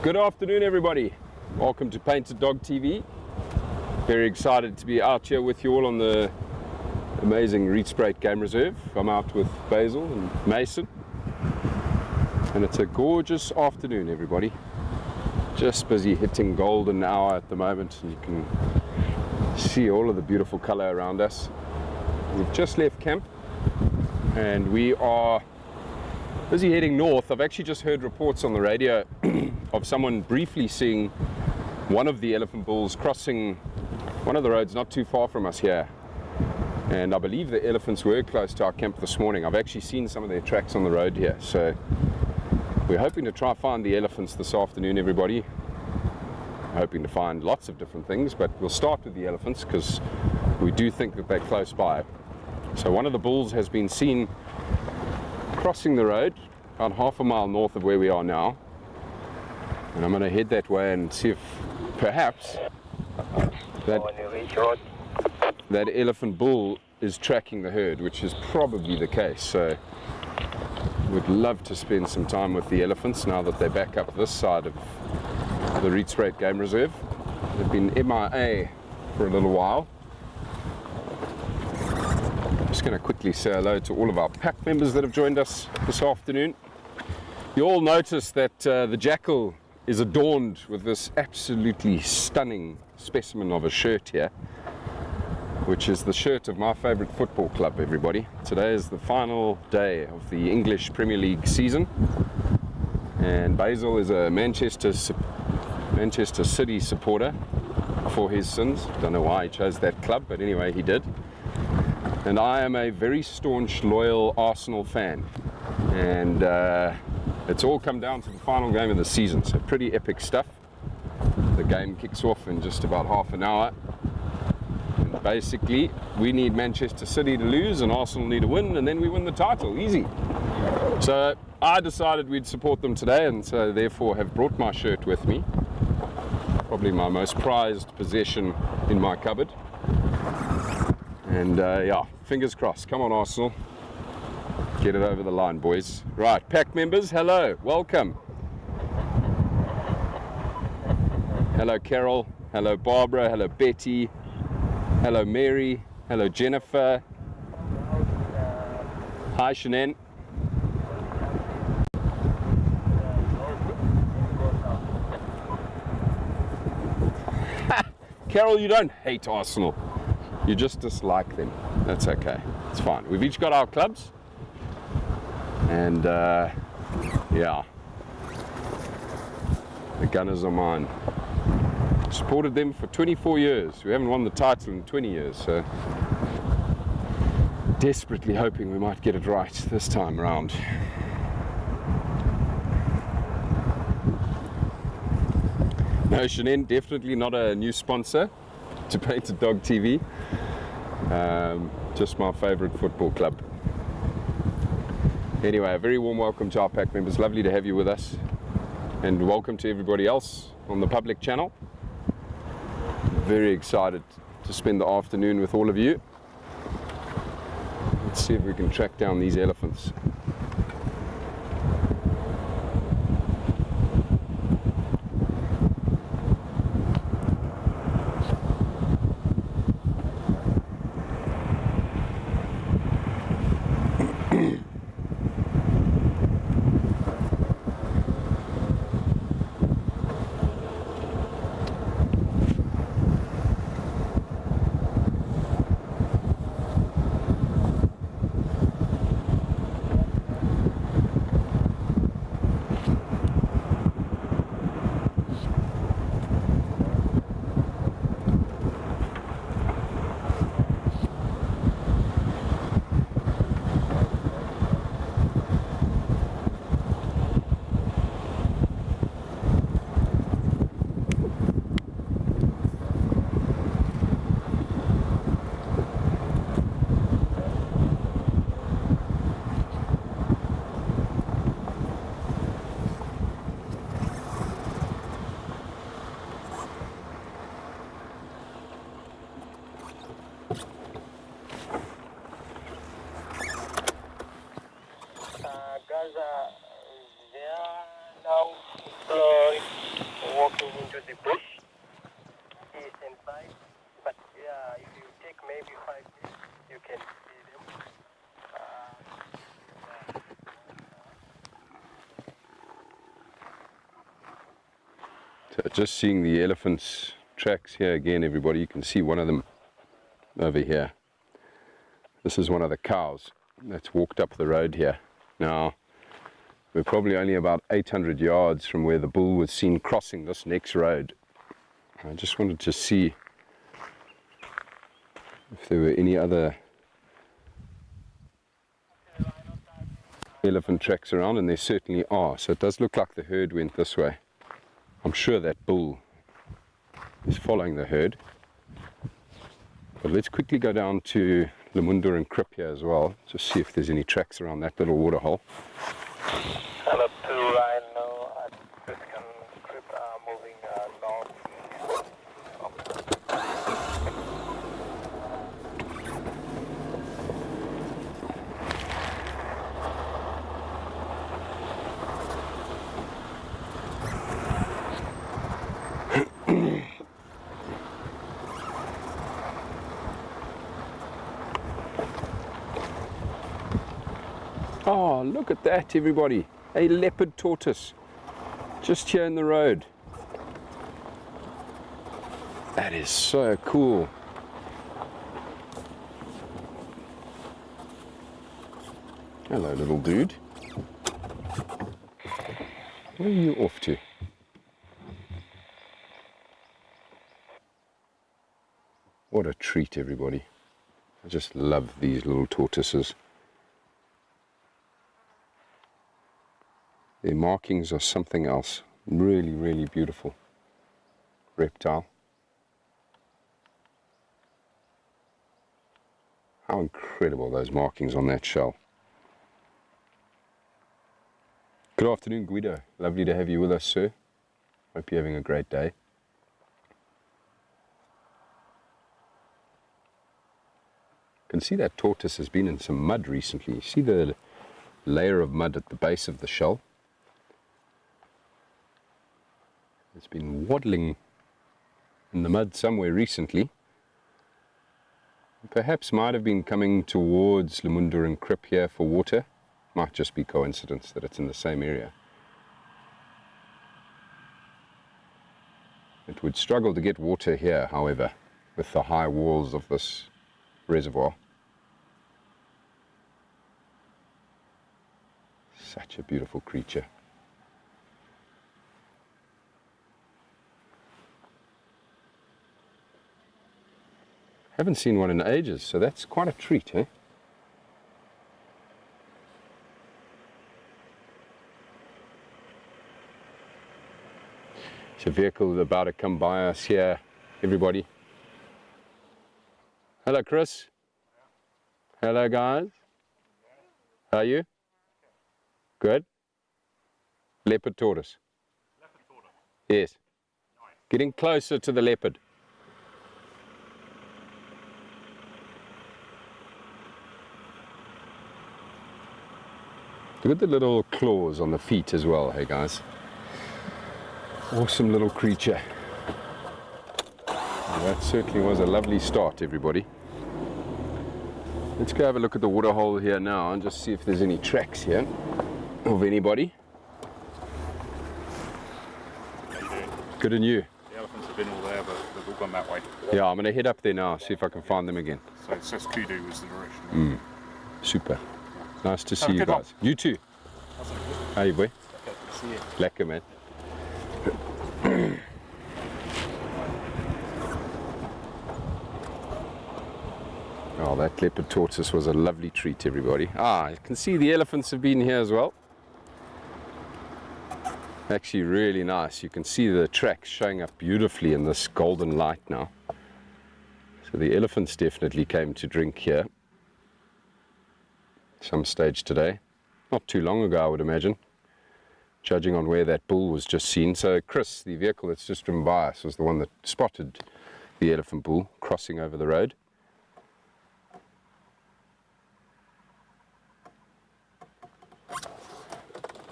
Good afternoon, everybody. Welcome to Painted Dog TV. Very excited to be out here with you all on the amazing Rietspruit Game Reserve. I'm out with Basil and Mason, and it's a gorgeous afternoon, everybody. Just busy hitting golden hour at the moment, and you can see all of the beautiful color around us. We've just left camp and we are busy heading north. I've actually just heard reports on the radio of someone briefly seeing one of the elephant bulls crossing one of the roads not too far from us here, and I believe the elephants were close to our camp this morning. I've actually seen some of their tracks on the road here, so we're hoping to try find the elephants this afternoon, everybody. Hoping to find lots of different things, but we'll start with the elephants because we do think that they're close by. So one of the bulls has been seen crossing the road about half a mile north of where we are now, and I'm going to head that way and see if perhaps that elephant bull is tracking the herd, which is probably the case. So would love to spend some time with the elephants now that they're back up this side of the Rietspruit Game Reserve. They've been MIA for a little while. I'm just going to quickly say hello to all of our pack members that have joined us this afternoon. You all notice that the jackal is adorned with this absolutely stunning specimen of a shirt here, which is the shirt of my favorite football club, everybody. Today is the final day of the English Premier League season, and Basil is a Manchester City supporter for his sins. Don't know why he chose that club, but anyway, he did. And I am a very staunch, loyal Arsenal fan, and it's all come down to the final game of the season, so pretty epic stuff. The game kicks off in just about half an hour, and basically we need Manchester City to lose and Arsenal need to win, and then we win the title. Easy. So I decided we'd support them today, and so therefore have brought my shirt with me, probably my most prized possession in my cupboard. And yeah, fingers crossed. Come on, Arsenal. Get it over the line, boys. Right, pack members, hello, welcome. Hello, Carol. Hello, Barbara. Hello, Betty. Hello, Mary. Hello, Jennifer. Hi, Shannon. Carol, you don't hate Arsenal. You just dislike them. That's okay. It's fine. We've each got our clubs. And yeah, the Gunners are mine. Supported them for 24 years. We haven't won the title in 20 years, so desperately hoping we might get it right this time around. No, Shannon, definitely not a new sponsor to Painted Dog TV. Just my favorite football club. Anyway, a very warm welcome to our pack members. Lovely to have you with us, and welcome to everybody else on the public channel. Very excited to spend the afternoon with all of you. Let's see if we can track down these elephants. walking into the bush. He's inside, but yeah, if you take maybe 5 minutes, you can see them. So just seeing the elephant's tracks here again, everybody. You can see one of them over here. This is one of the cows that's walked up the road here. Now, we're probably only about 800 yards from where the bull was seen crossing this next road. I just wanted to see if there were any other elephant tracks around, and there certainly are. So it does look like the herd went this way. I'm sure that bull is following the herd. But let's quickly go down to Leopard and Crip here as well, just see if there's any tracks around that little water hole. Hello to Rhino at Brent and Crip are moving north. Oh, look at that, everybody. A leopard tortoise just here in the road. That is so cool. Hello, little dude. Where are you off to? What a treat, everybody. I just love these little tortoises. Their markings are something else. Really, really beautiful reptile. How incredible those markings on that shell. Good afternoon, Guido. Lovely to have you with us, sir. Hope you're having a great day. You can see that tortoise has been in some mud recently. You see the layer of mud at the base of the shell? It's been waddling in the mud somewhere recently. Perhaps might have been coming towards Leopard and Crip here for water. Might just be coincidence that it's in the same area. It would struggle to get water here, however, with the high walls of this reservoir. Such a beautiful creature. Haven't seen one in ages, so that's quite a treat, eh? There's a vehicle about to come by us here, everybody. Hello, Chris. Hello, guys. How are you? Good? Leopard tortoise. Leopard tortoise? Yes. Nice. Getting closer to the leopard. Look at the little claws on the feet as well, hey guys. Awesome little creature. Well, that certainly was a lovely start, everybody. Let's go have a look at the water hole here now and just see if there's any tracks here of anybody. How you doing? Good, and you? The elephants have been all there, but they've all gone that way. Yeah, I'm going to head up there now, see if I can find them again. So Seskudu was the direction. Super. Nice to see Have a you good one. guys. You too. How you, boy? Okay, see you. Lekker, man. Oh, that leopard tortoise was a lovely treat, everybody. Ah, you can see the elephants have been here as well. Actually really nice. You can see the tracks showing up beautifully in this golden light now. So the elephants definitely came to drink here some stage today. Not too long ago, I would imagine, judging on where that bull was just seen. So Chris, the vehicle that's just driven by us, was the one that spotted the elephant bull crossing over the road.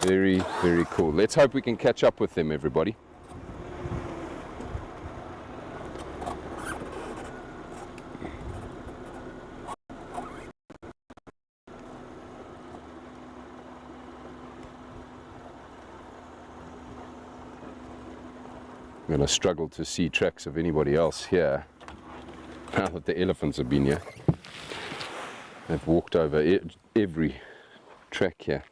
Very, very cool. Let's hope we can catch up with them, everybody. I'm going to struggle to see tracks of anybody else here now that the elephants have been here. They've walked over every track here.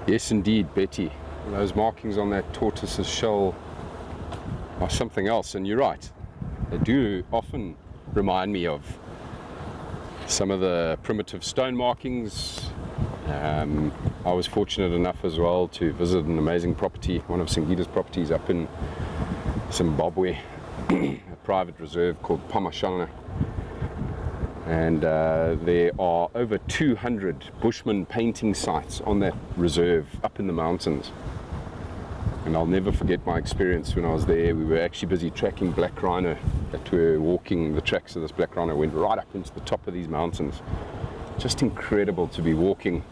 Yes, indeed, Betty. Those markings on that tortoise's shell are something else, and you're right. They do often remind me of some of the primitive stone markings. I was fortunate enough as well to visit an amazing property, one of Singida's properties up in Zimbabwe, a private reserve called Pamashana. And there are over 200 Bushman painting sites on that reserve up in the mountains. And I'll never forget my experience when I was there. We were actually busy tracking black rhino that were walking the tracks of this black rhino, went right up into the top of these mountains. Just incredible to be walking,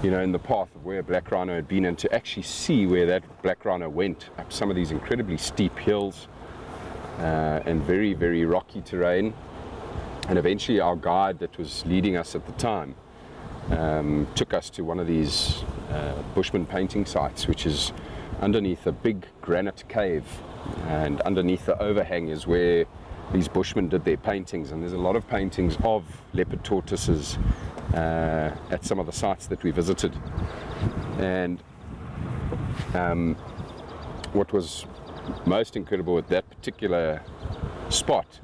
you know, in the path of where black rhino had been, and to actually see where that black rhino went up some of these incredibly steep hills and very, very rocky terrain. And eventually our guide that was leading us at the time took us to one of these Bushman painting sites, which is underneath a big granite cave, and underneath the overhang is where these Bushmen did their paintings. And there's a lot of paintings of leopard tortoises at some of the sites that we visited. And what was most incredible at that particular spot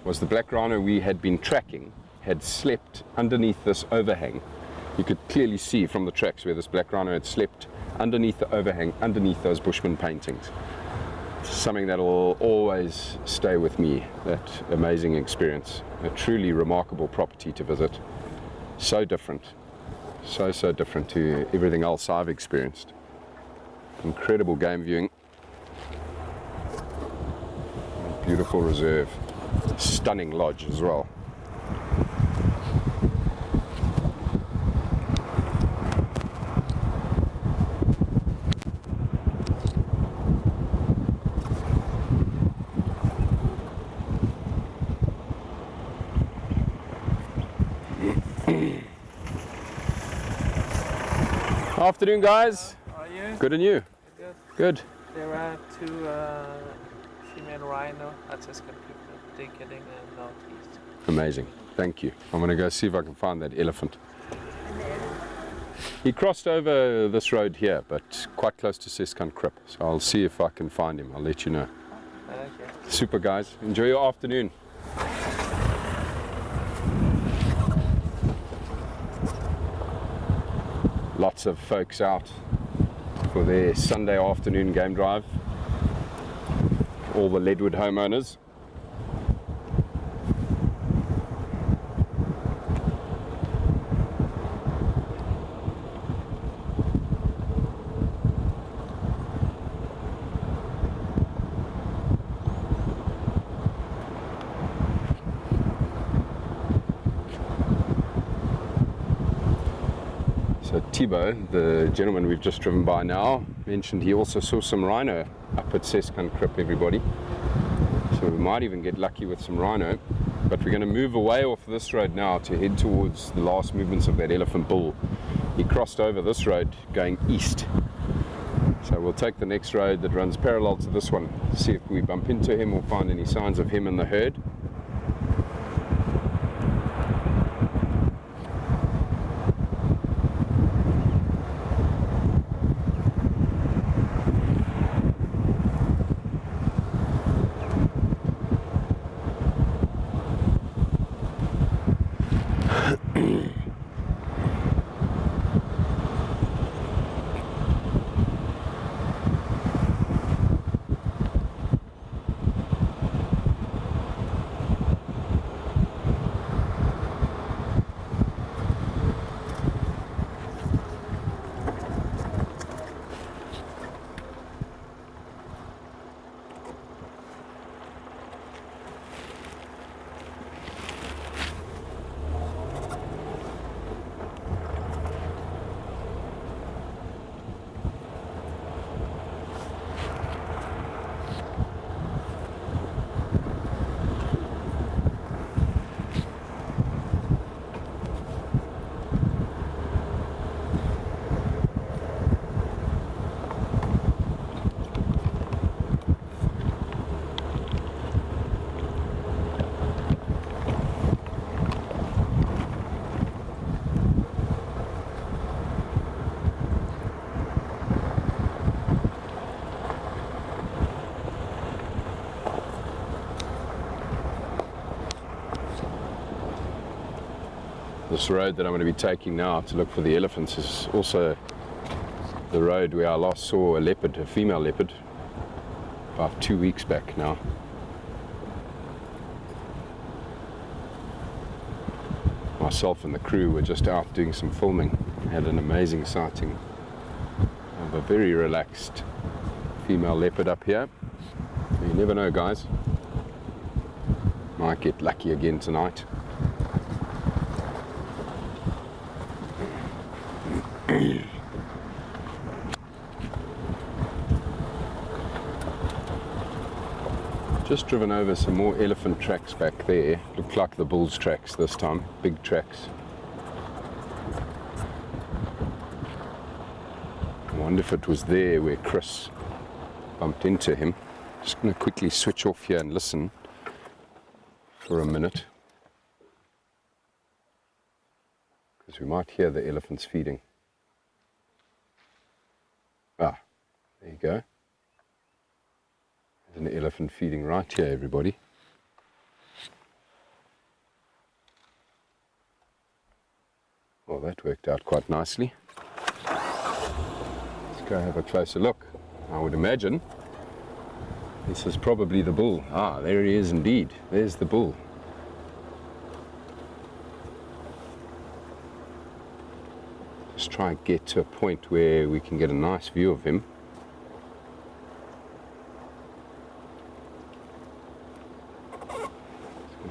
was the black rhino we had been tracking had slept underneath this overhang. You could clearly see from the tracks where this black rhino had slept underneath the overhang, underneath those Bushman paintings. It's something that will always stay with me, that amazing experience. A truly remarkable property to visit. So different, so different to everything else I've experienced. Incredible game viewing. Beautiful reserve. Stunning lodge as well. Afternoon, guys. How are you? Good, and you? Good. Good. There are two female rhino at Seskan They're getting in northeast. Amazing. Thank you. I'm going to go see if I can find that elephant. He crossed over this road here, but quite close to Seskan Krip. So I'll see if I can find him. I'll let you know. Okay. Super, guys. Enjoy your afternoon. Lots of folks out for their Sunday afternoon game drive. All the Leadwood homeowners. So Thibaut, the gentleman we've just driven by now, mentioned he also saw some rhino up at Seskan Krip, everybody. So we might even get lucky with some rhino. But we're going to move away off this road now to head towards the last movements of that elephant bull. He crossed over this road going east. So we'll take the next road that runs parallel to this one, see if we bump into him or find any signs of him in the herd. This road that I'm going to be taking now to look for the elephants is also the road where I last saw a leopard, a female leopard, about 2 weeks back now. Myself and the crew were just out doing some filming. Had an amazing sighting of a very relaxed female leopard up here. You never know, guys. Might get lucky again tonight. Just driven over some more elephant tracks back there. Looked like the bull's tracks this time, big tracks. I wonder if it was there where Chris bumped into him. Just going to quickly switch off here and listen for a minute, because we might hear the elephants feeding. Ah, there you go. There's an elephant feeding right here, everybody. Well, that worked out quite nicely. Let's go have a closer look. I would imagine this is probably the bull. Ah, there he is indeed. There's the bull. Just try and get to a point where we can get a nice view of him.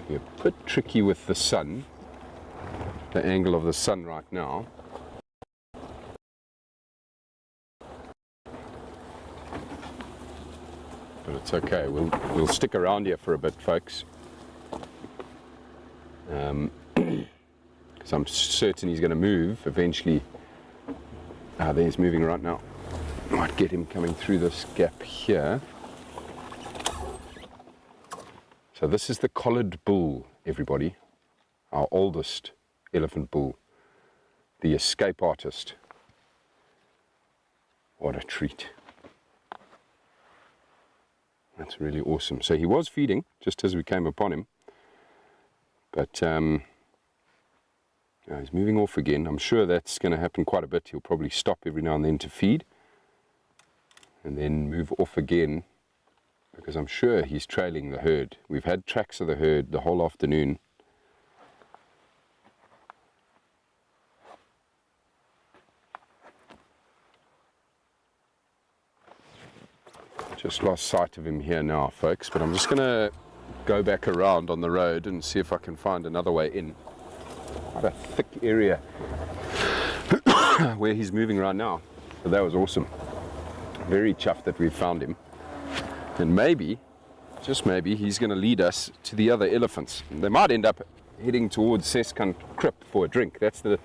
Be a bit tricky with the sun, the angle of the sun right now. But it's okay, we'll stick around here for a bit, folks. Because I'm certain he's going to move eventually. Ah, there he's moving right now. Might get him coming through this gap here. So this is the collared bull, everybody, our oldest elephant bull, the escape artist. What a treat. That's really awesome. So he was feeding just as we came upon him, but he's moving off again. I'm sure that's going to happen quite a bit. He'll probably stop every now and then to feed and then move off again, because I'm sure he's trailing the herd. We've had tracks of the herd the whole afternoon. Just lost sight of him here now, folks, but I'm just going to go back around on the road and see if I can find another way in. Quite a thick area where he's moving right now. But that was awesome. Very chuffed that we found him. And maybe, just maybe, he's going to lead us to the other elephants. They might end up heading towards Seskant Krip for a drink. That's the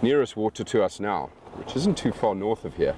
nearest water to us now, which isn't too far north of here.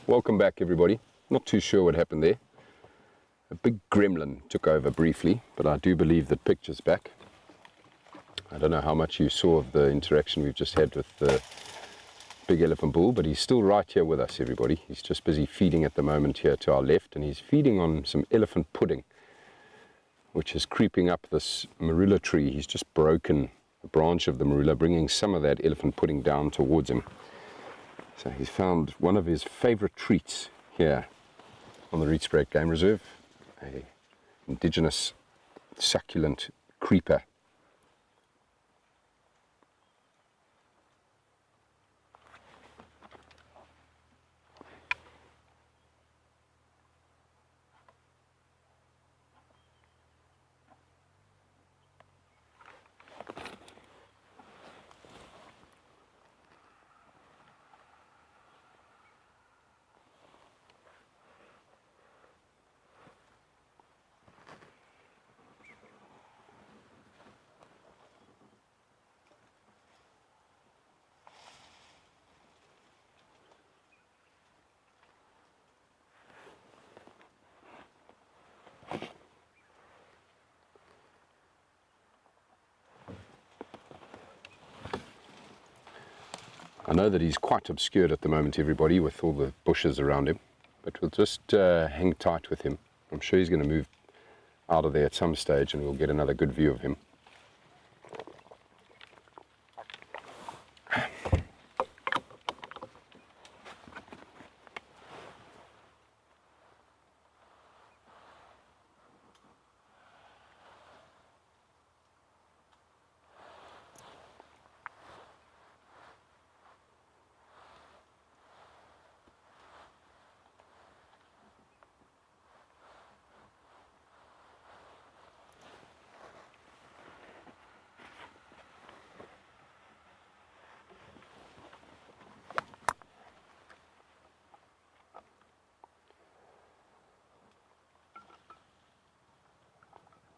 Welcome back, everybody. Not too sure what happened there. A big gremlin took over briefly, but I do believe that picture's back. I don't know how much you saw of the interaction we've just had with the big elephant bull, but he's still right here with us, everybody. He's just busy feeding at the moment here to our left, and he's feeding on some elephant pudding, which is creeping up this marula tree. He's just broken a branch of the marula, bringing some of that elephant pudding down towards him. So he's found one of his favorite treats here on the Rietspruit Game Reserve, a indigenous succulent creeper. I know that he's quite obscured at the moment, everybody, with all the bushes around him, but we'll just hang tight with him. I'm sure he's going to move out of there at some stage and we'll get another good view of him.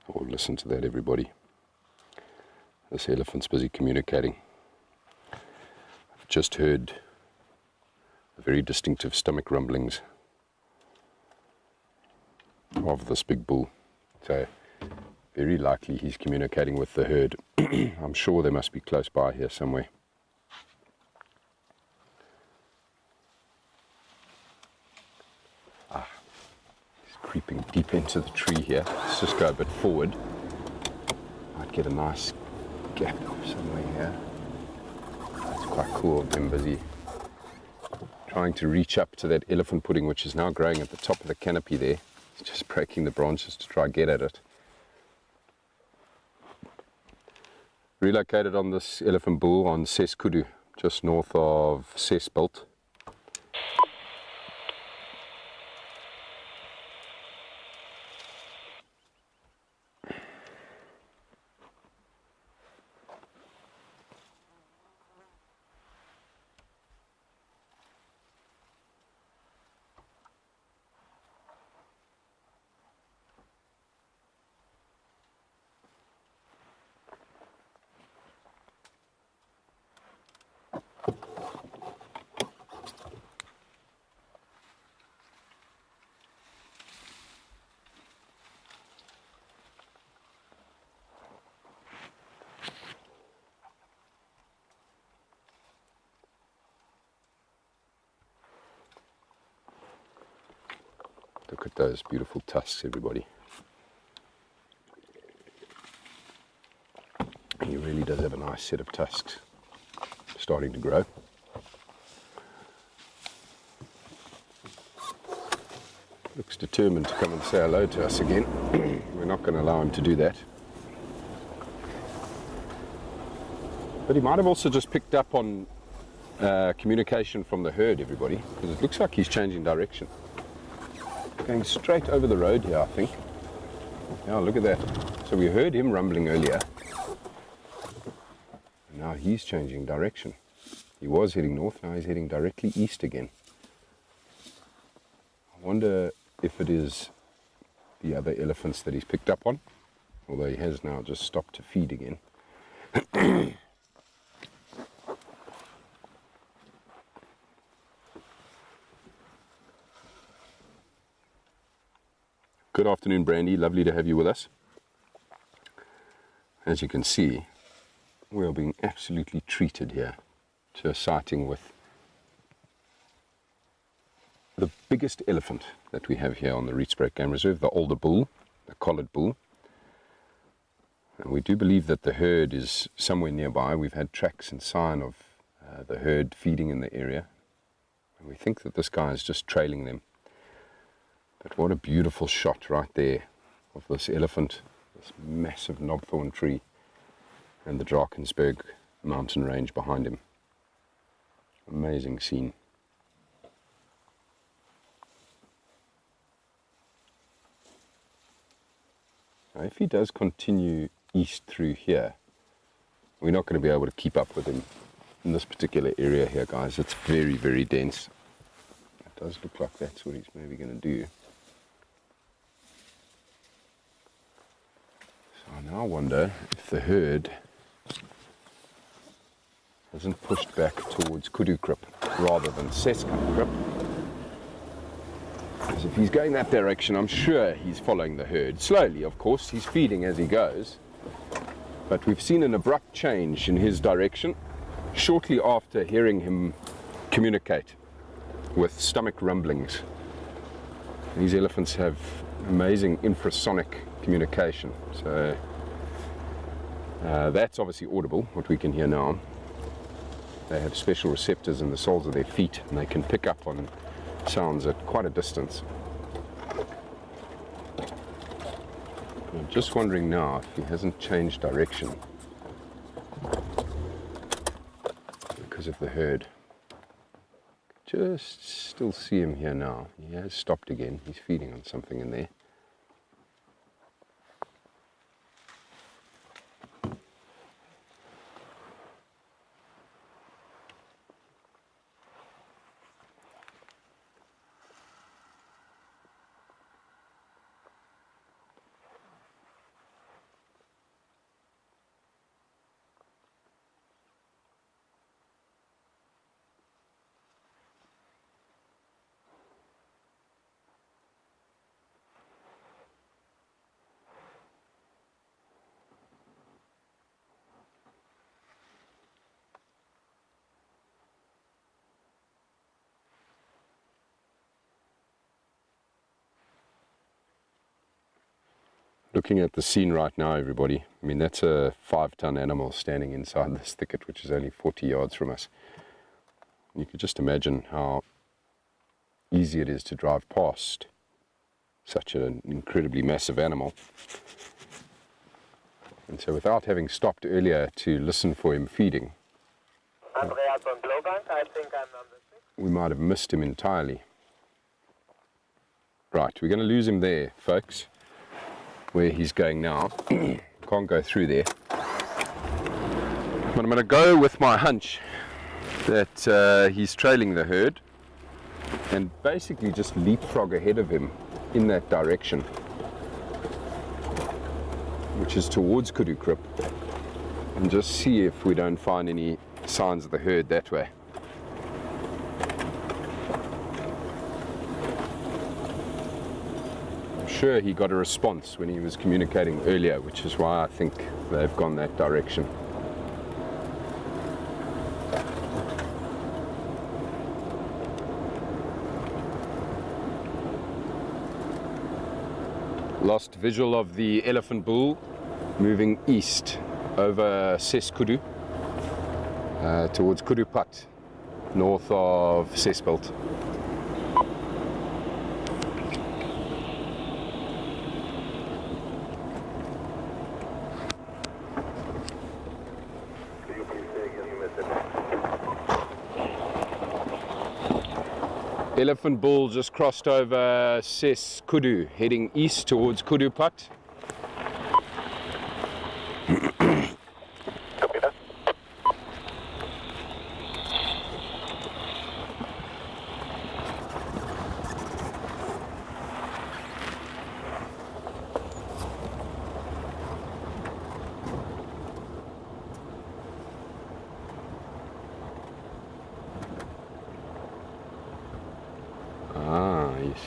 Oh, listen to that, everybody. This elephant's busy communicating. I've just heard very distinctive stomach rumblings of this big bull. So very likely he's communicating with the herd. I'm sure they must be close by here somewhere. Creeping deep into the tree here. Let's just go a bit forward. Might get a nice gap somewhere here. That's quite cool. I'm busy trying to reach up to that elephant pudding, which is now growing at the top of the canopy there. It's just breaking the branches to try and get at it. Relocated on this elephant bull on Kudu, just north of Rietspruit. Look at those beautiful tusks, everybody. He really does have a nice set of tusks starting to grow. Looks determined to come and say hello to us again. We're not going to allow him to do that. But he might have also just picked up on communication from the herd, everybody, because it looks like he's changing direction. Going straight over the road here, I think. Yeah, look at that. So we heard him rumbling earlier. Now he's changing direction. He was heading north, now he's heading directly east again. I wonder if it is the other elephants that he's picked up on, although he has now just stopped to feed again. Good afternoon, Brandy. Lovely to have you with us. As you can see, we are being absolutely treated here to a sighting with the biggest elephant that we have here on the Rietspruit Game Reserve, the older bull, the collared bull. And we do believe that the herd is somewhere nearby. We've had tracks and sign of the herd feeding in the area. And we think that this guy is just trailing them. But what a beautiful shot right there of this elephant, this massive knobthorn tree, and the Drakensberg mountain range behind him. Amazing scene. Now, if he does continue east through here, we're not going to be able to keep up with him in this particular area here, guys. It's very, very dense. It does look like that's what he's maybe going to do. So I now wonder if the herd hasn't pushed back towards Kudukrip rather than Seskankrip. Because if he's going that direction, I'm sure he's following the herd. Slowly, of course, he's feeding as he goes. But we've seen an abrupt change in his direction shortly after hearing him communicate with stomach rumblings. These elephants have amazing infrasonic communication. So that's obviously audible, what we can hear now. They have special receptors in the soles of their feet, and they can pick up on sounds at quite a distance. I'm just wondering now if he hasn't changed direction because of the herd. Just still see him here now. He has stopped again. He's feeding on something in there. Looking at the scene right now, everybody, I mean, that's a 5-ton animal standing inside this thicket, which is only 40 yards from us. You could just imagine how easy it is to drive past such an incredibly massive animal. And so without having stopped earlier to listen for him feeding, we might have missed him entirely. Right, we're going to lose him there, folks. Where he's going now. Can't go through there. But I'm going to go with my hunch that he's trailing the herd and basically just leapfrog ahead of him in that direction, which is towards Kudukrip, and just see if we don't find any signs of the herd that way. Sure, he got a response when he was communicating earlier, which is why I think they've gone that direction. Lost visual of the elephant bull moving east over Seskudu towards Kudupat, north of Sesveld. Elephant bull just crossed over Seskudu, heading east towards Kudupat.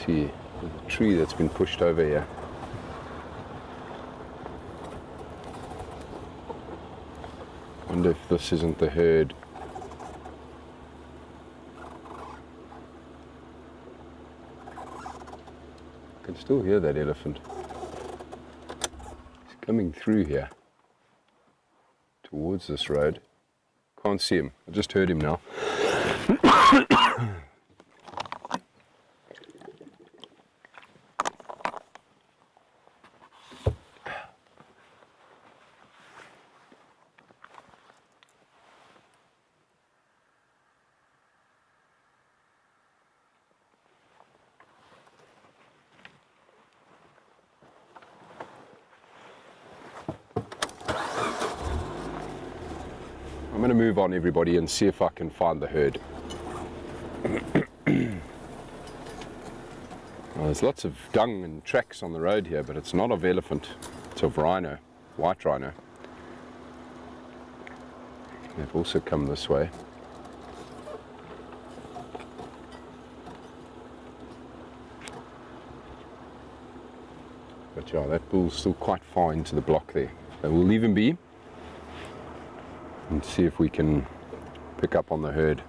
See, there's a tree that's been pushed over here. wonder if this isn't the herd. I can still hear that elephant. He's coming through here towards this road. Can't see him. I just heard him now. I'm going to move on, everybody, and see if I can find the herd. Well, there's lots of dung and tracks on the road here, but it's not of elephant. It's of rhino, white rhino. They've also come this way. But yeah, that bull's still quite far into the block there. So we'll leave him be and see if we can pick up on the herd.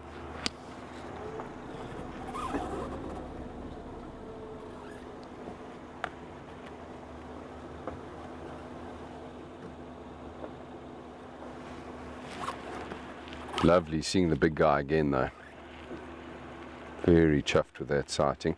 Lovely seeing the big guy again though. Very chuffed with that sighting.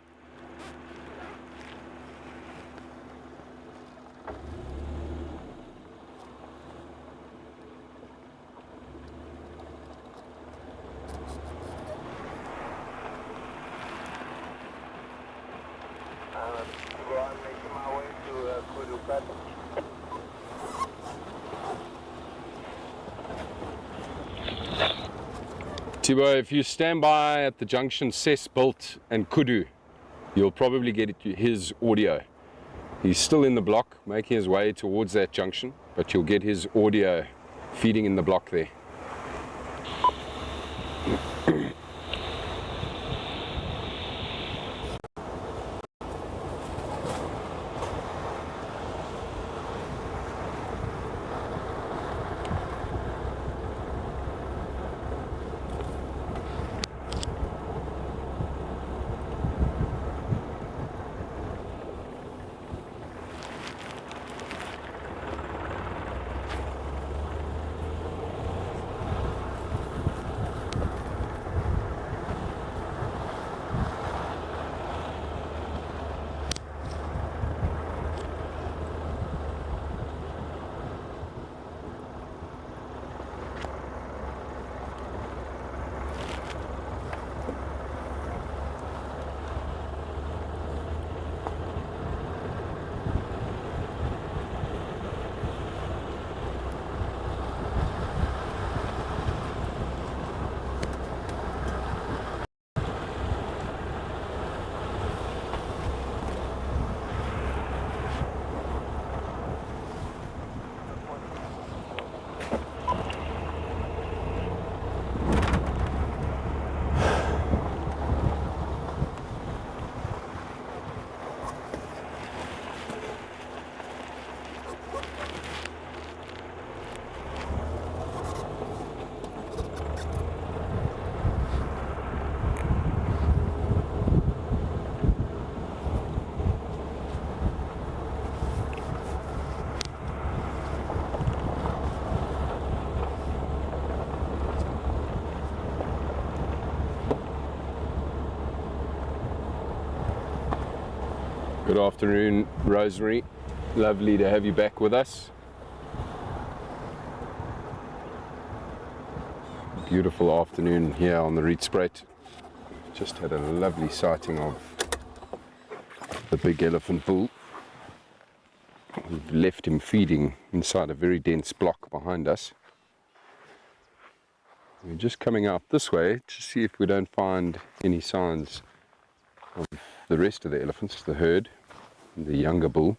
Tibo, if you stand by at the junction Ses, Bult and Kudu, you'll probably get his audio. He's still in the block, making his way towards that junction, but you'll get his audio feeding in the block there. Good afternoon, Rosemary. Lovely to have you back with us. Beautiful afternoon here on the Rietspruit. Just had a lovely sighting of the big elephant bull. We've left him feeding inside a very dense block behind us. We're just coming out this way to see if we don't find any signs of the rest of the elephants, the herd, the younger bull.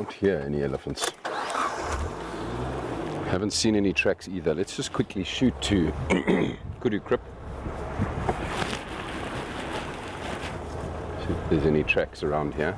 Can't hear any elephants. Haven't seen any tracks either. Let's just quickly shoot to Kudu Krip. See if there's any tracks around here.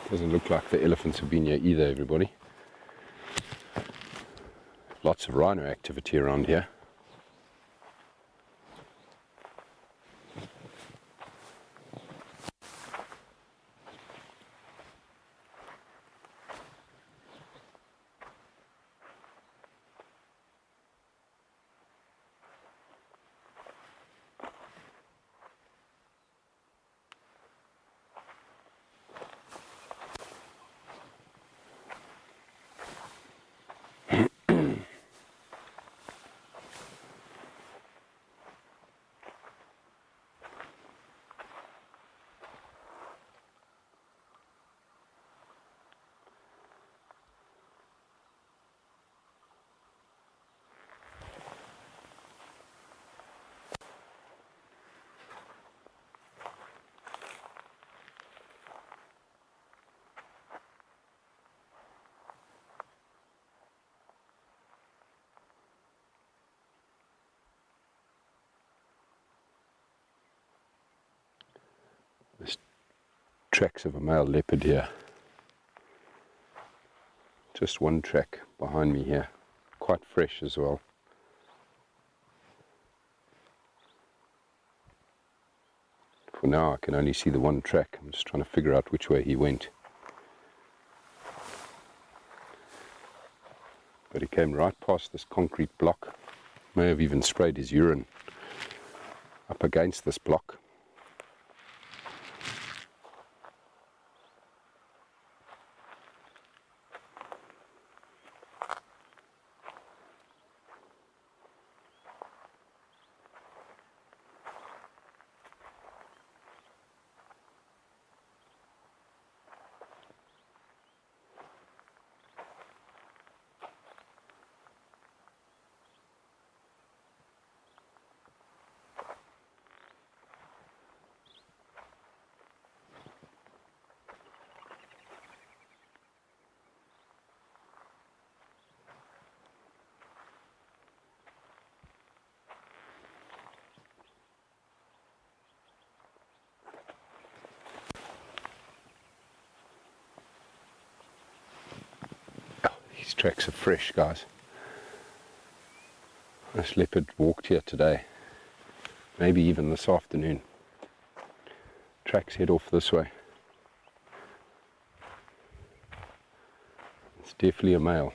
Doesn't look like the elephants have been here either, everybody. Lots of rhino activity around here. There's tracks of a male leopard here. Just one track behind me here, quite fresh as well. For now I can only see the one track. I'm just trying to figure out which way he went. But he came right past this concrete block. May have even sprayed his urine up against this block. These tracks are fresh, guys. This leopard walked here today, maybe even this afternoon. Tracks head off this way. It's definitely a male.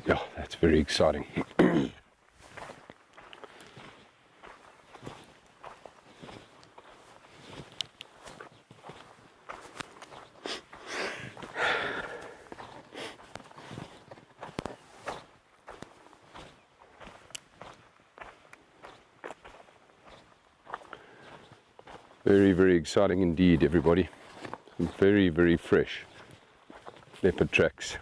Yeah, that's very exciting. Very, very exciting indeed, everybody. Some very, very fresh leopard tracks.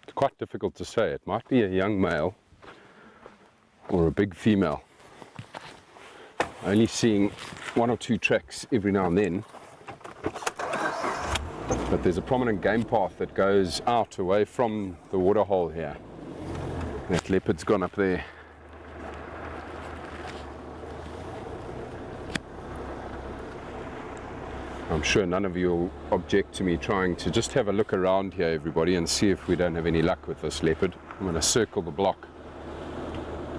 It's quite difficult to say. It might be a young male or a big female. Only seeing one or two tracks every now and then. But there's a prominent game path that goes out away from the waterhole here. That leopard's gone up there. I'm sure none of you will object to me trying to just have a look around here, everybody, and see if we don't have any luck with this leopard. I'm going to circle the block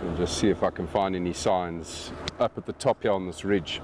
and just see if I can find any signs up at the top here on this ridge.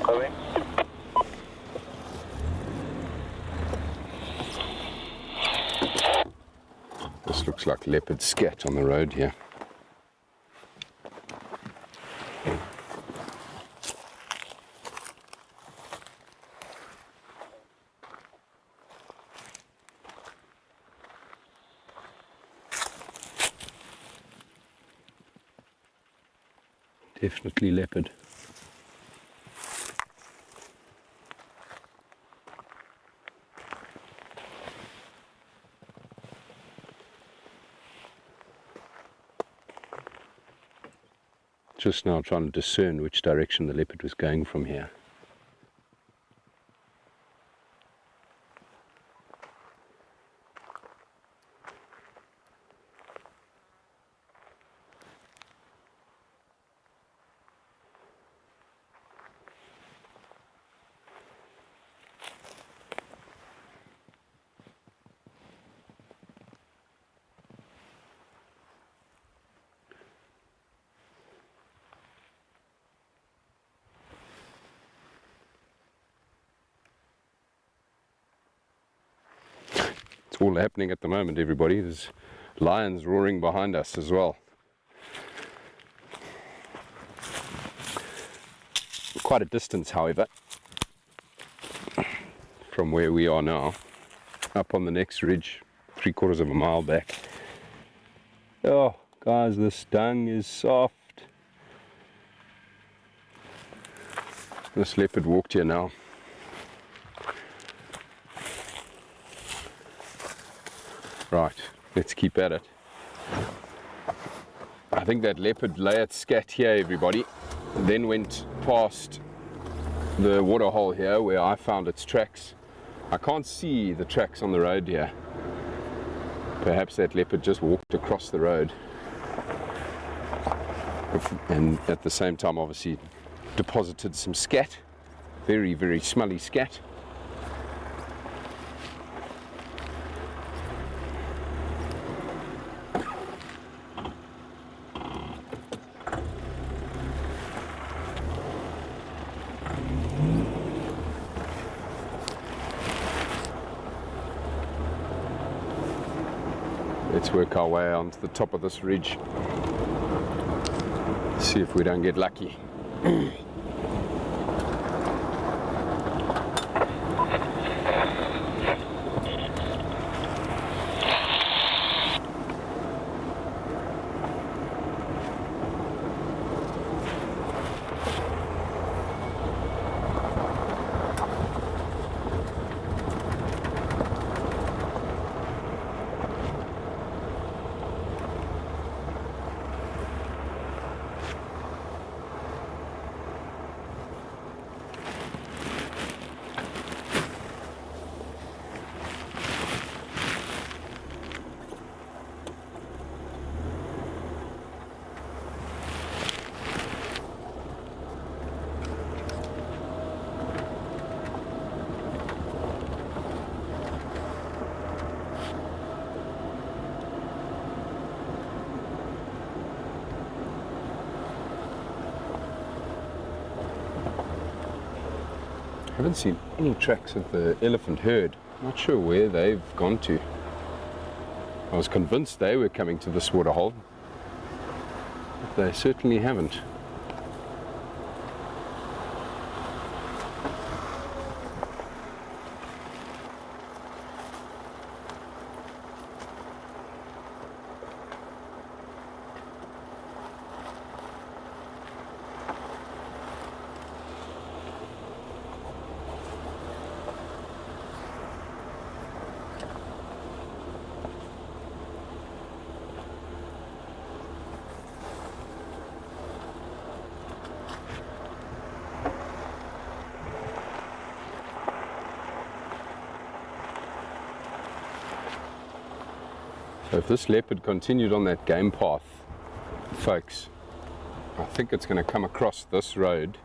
Coming. This looks like leopard scat on the road here. Definitely leopard. Just now trying to discern which direction the leopard was going from here. It's all happening at the moment, everybody. There's lions roaring behind us as well. Quite a distance, however, from where we are now. Up on the next ridge, 3/4 of a mile back. Oh, guys, this dung is soft. This leopard walked here now. Right, let's keep at it. I think that leopard lay its scat here, everybody, then went past the waterhole here where I found its tracks. I can't see the tracks on the road here. Perhaps that leopard just walked across the road. And at the same time obviously deposited some scat. Very, very smelly scat. Let's work our way onto the top of this ridge. See if we don't get lucky. I haven't seen any tracks of the elephant herd. Not sure where they've gone to. I was convinced they were coming to this waterhole, but they certainly haven't. So if this leopard continued on that game path, folks, I think it's going to come across this road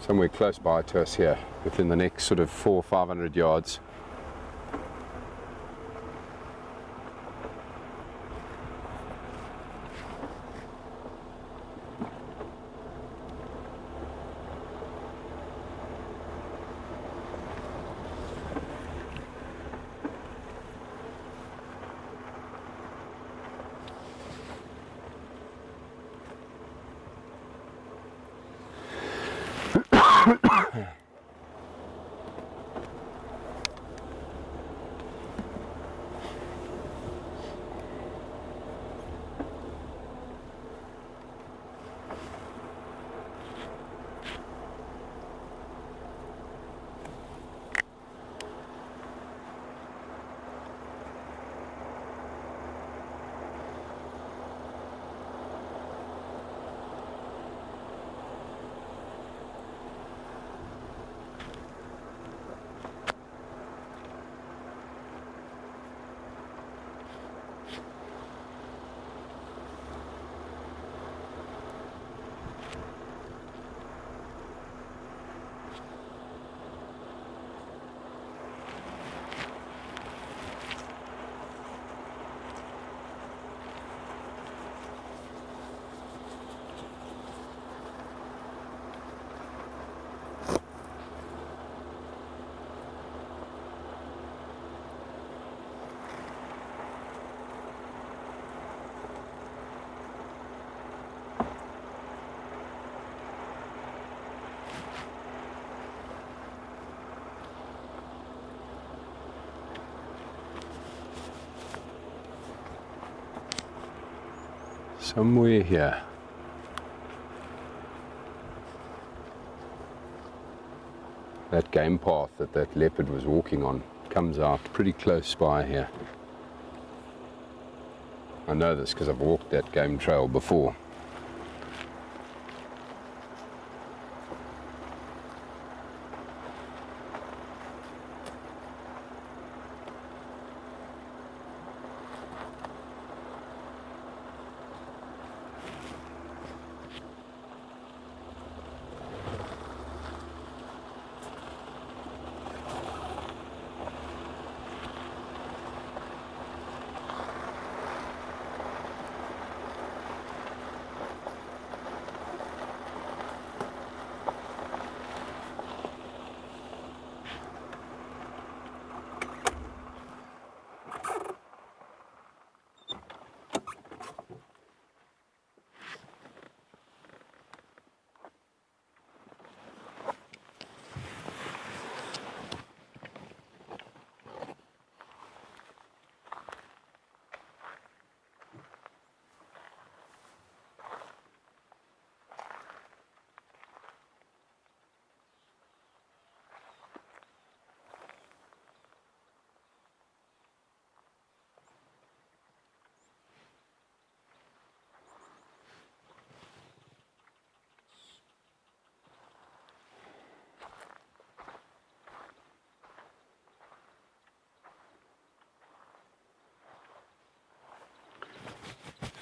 somewhere close by to us here, within the next sort of 400 or 500 yards. Somewhere here. That game path that that leopard was walking on comes out pretty close by here. I know this because I've walked that game trail before.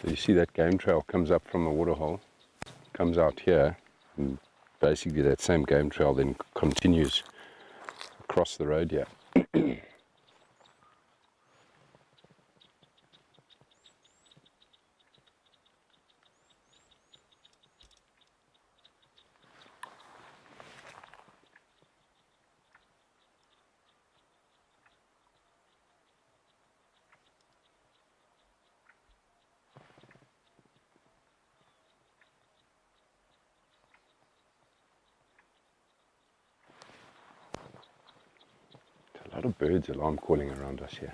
So you see that game trail comes up from the waterhole, comes out here, and basically that same game trail then continues across the road here. A lot of birds alarm calling around us here.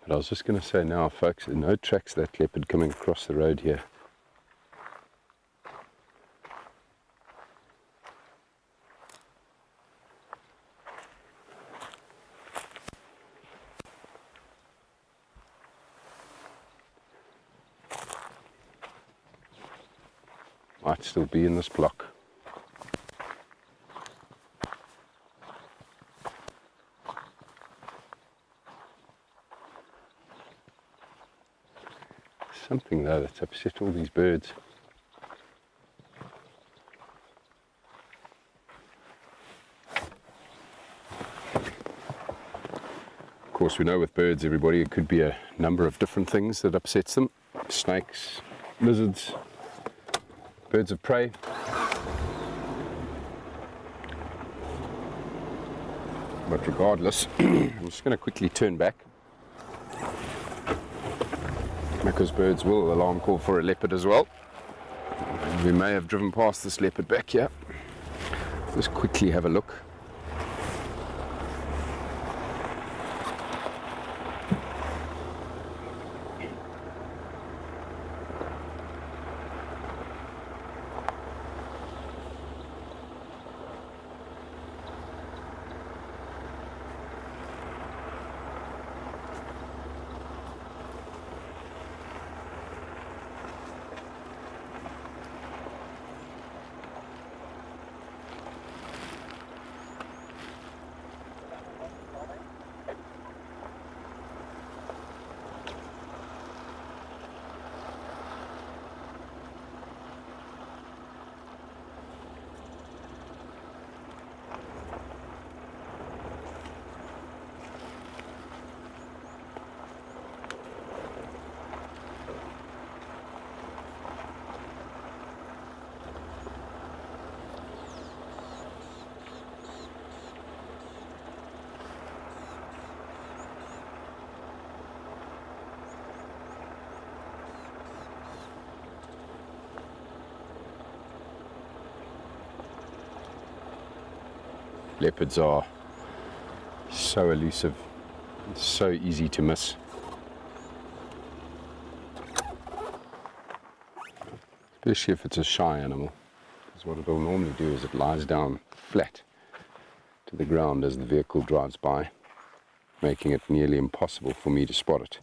But I was just going to say now, folks, no tracks of that leopard coming across the road here. Might still be in this block. Something though that's upset all these birds. Of course, we know with birds, everybody, it could be a number of different things that upsets them. Snakes, lizards, birds of prey. But regardless, I'm just going to quickly turn back, because birds will alarm call for a leopard as well. And we may have driven past this leopard back here. Just quickly have a look. Leopards are so elusive, so easy to miss. Especially if it's a shy animal, because what it will normally do is it lies down flat to the ground as the vehicle drives by, making it nearly impossible for me to spot it.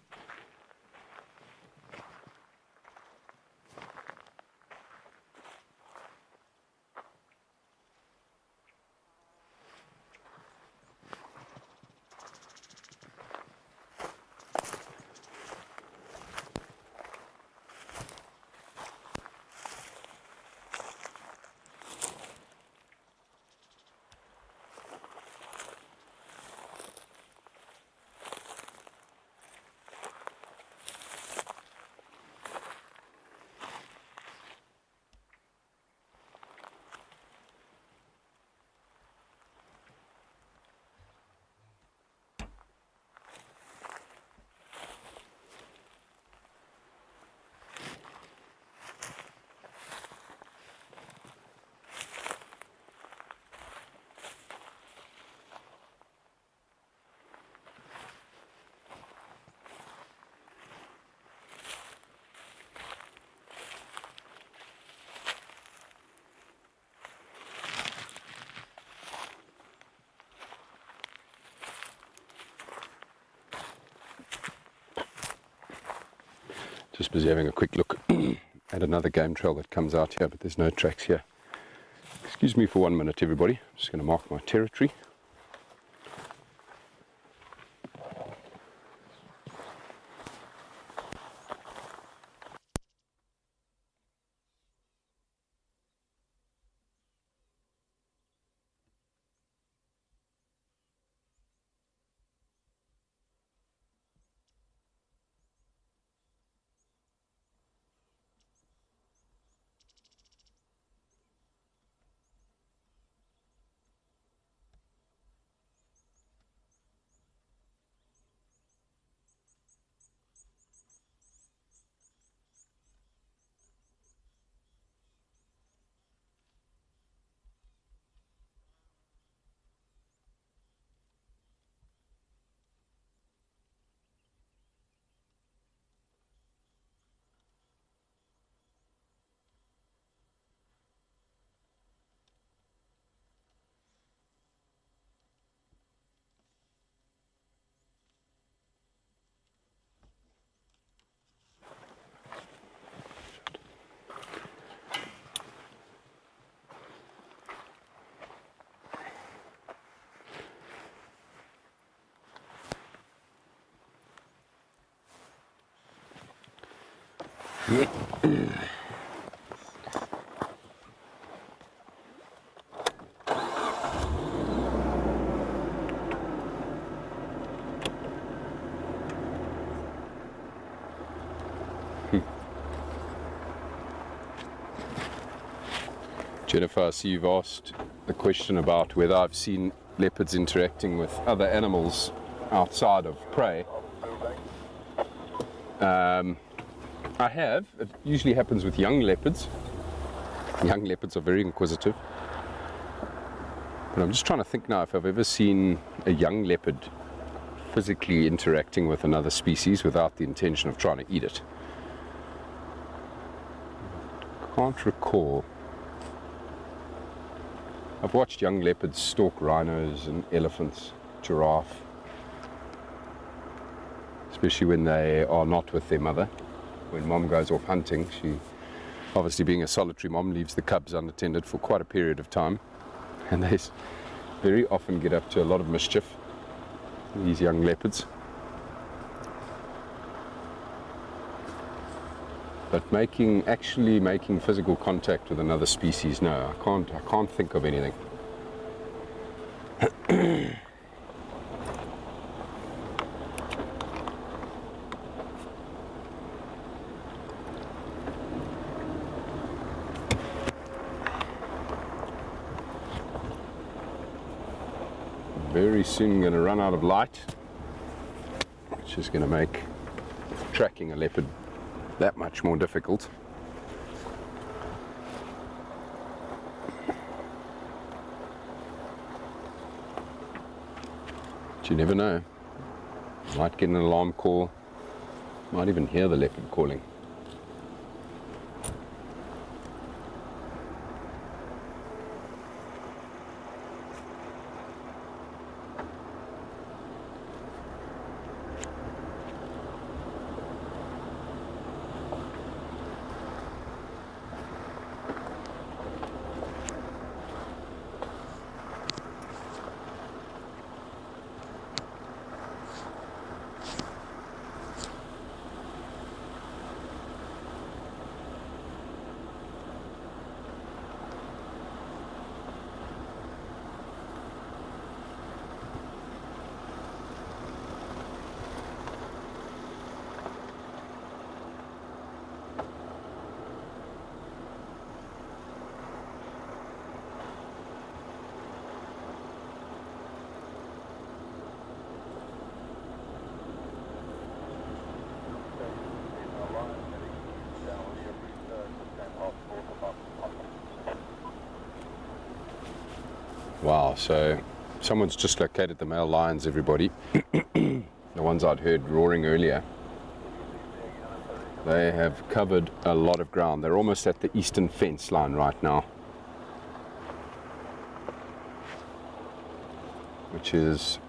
Just busy having a quick look at another game trail that comes out here, but there's no tracks here. Excuse me for 1 minute, everybody. I'm just going to mark my territory. Jennifer, I see you've asked the question about whether I've seen leopards interacting with other animals outside of prey. I have. It usually happens with young leopards. Young leopards are very inquisitive. But I'm just trying to think now if I've ever seen a young leopard physically interacting with another species without the intention of trying to eat it. Can't recall. I've watched young leopards stalk rhinos and elephants, giraffe, especially when they are not with their mother. When mom goes off hunting, she, obviously being a solitary mom, leaves the cubs unattended for quite a period of time, and they very often get up to a lot of mischief, these young leopards. But actually making physical contact with another species, no, I can't think of anything. Very soon going to run out of light, which is going to make tracking a leopard that much more difficult. But you never know. Might get an alarm call, might even hear the leopard calling. Wow, so someone's just located the male lions, everybody. The ones I'd heard roaring earlier. They have covered a lot of ground. They're almost at the eastern fence line right now, which is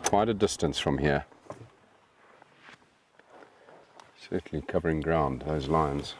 quite a distance from here. Certainly covering ground, those lions.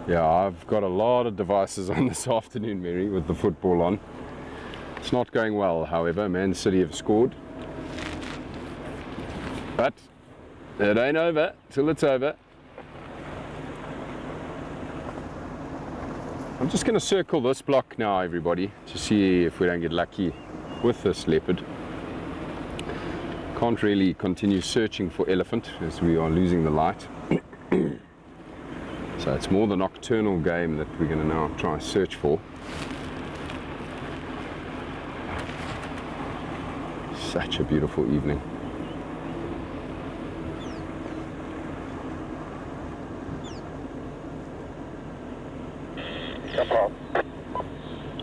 Yeah, I've got a lot of devices on this afternoon, Mary, with the football on. It's not going well, however. Man City have scored. But it ain't over till it's over. I'm just going to circle this block now, everybody, to see if we don't get lucky with this leopard. Can't really continue searching for elephant as we are losing the light. So it's more the nocturnal game that we're going to now try and search for. Such a beautiful evening.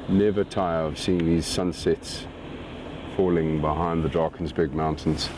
Never tire of seeing these sunsets falling behind the Drakensberg Mountains.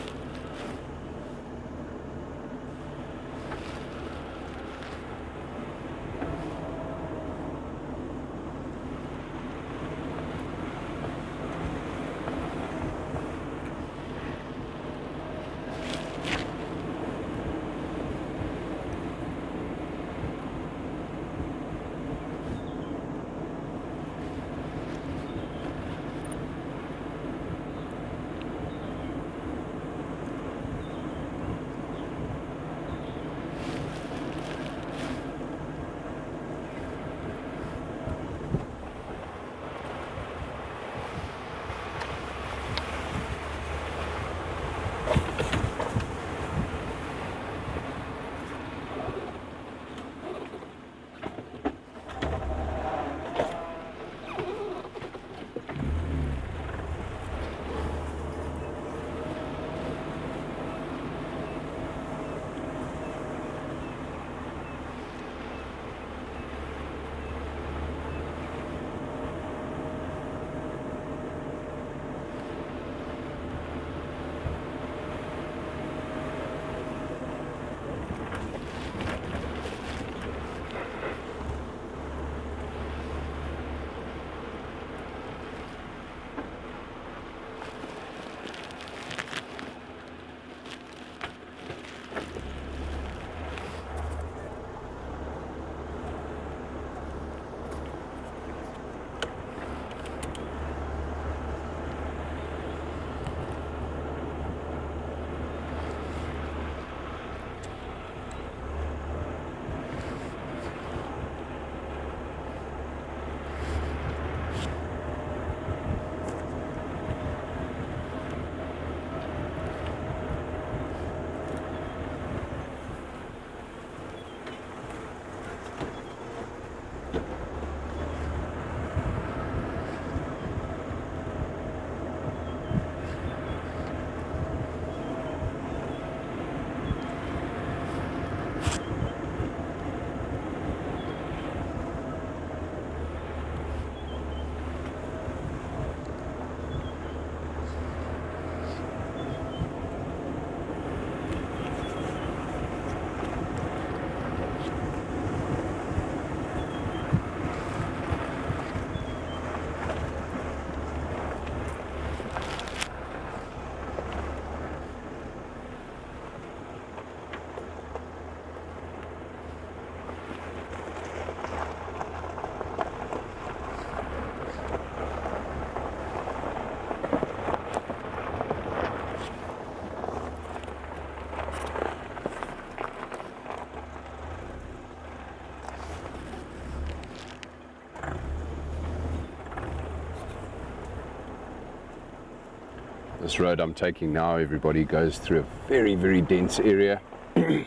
This road I'm taking now, everybody, goes through a very, very dense area. An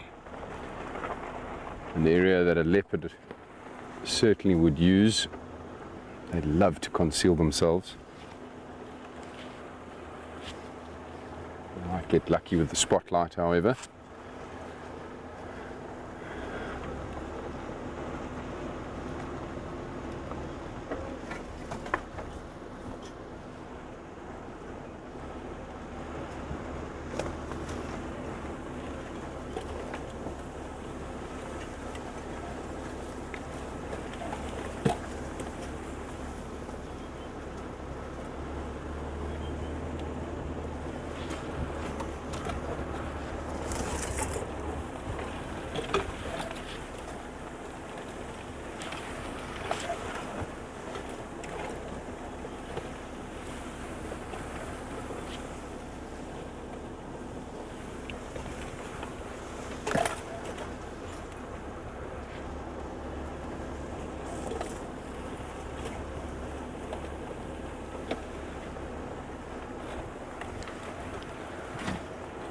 area that a leopard certainly would use. They love to conceal themselves. You might get lucky with the spotlight, however.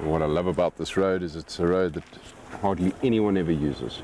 What I love about this road is it's a road that hardly anyone ever uses.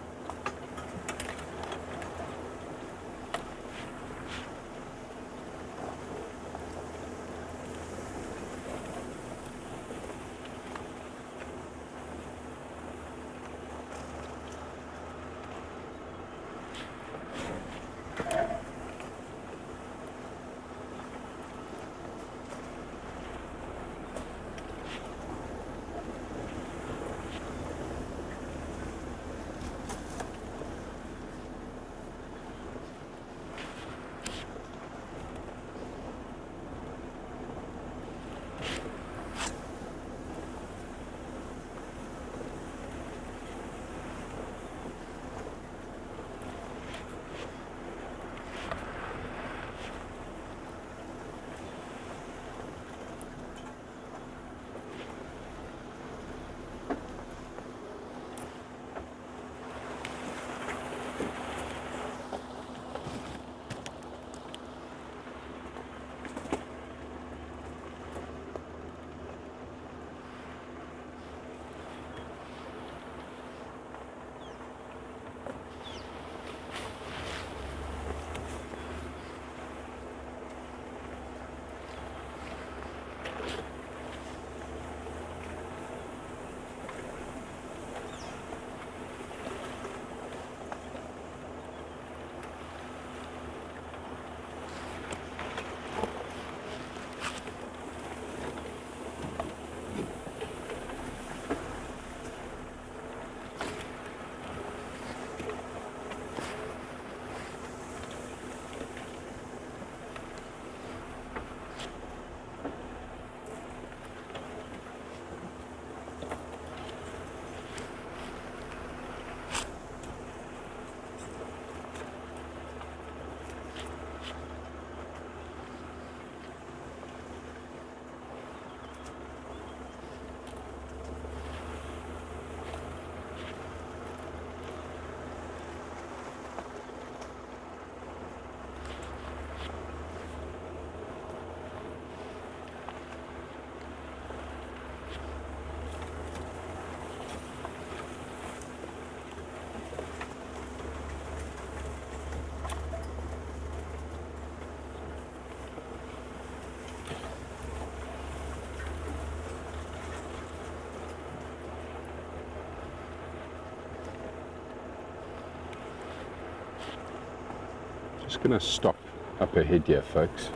Just going to stop up ahead here, folks,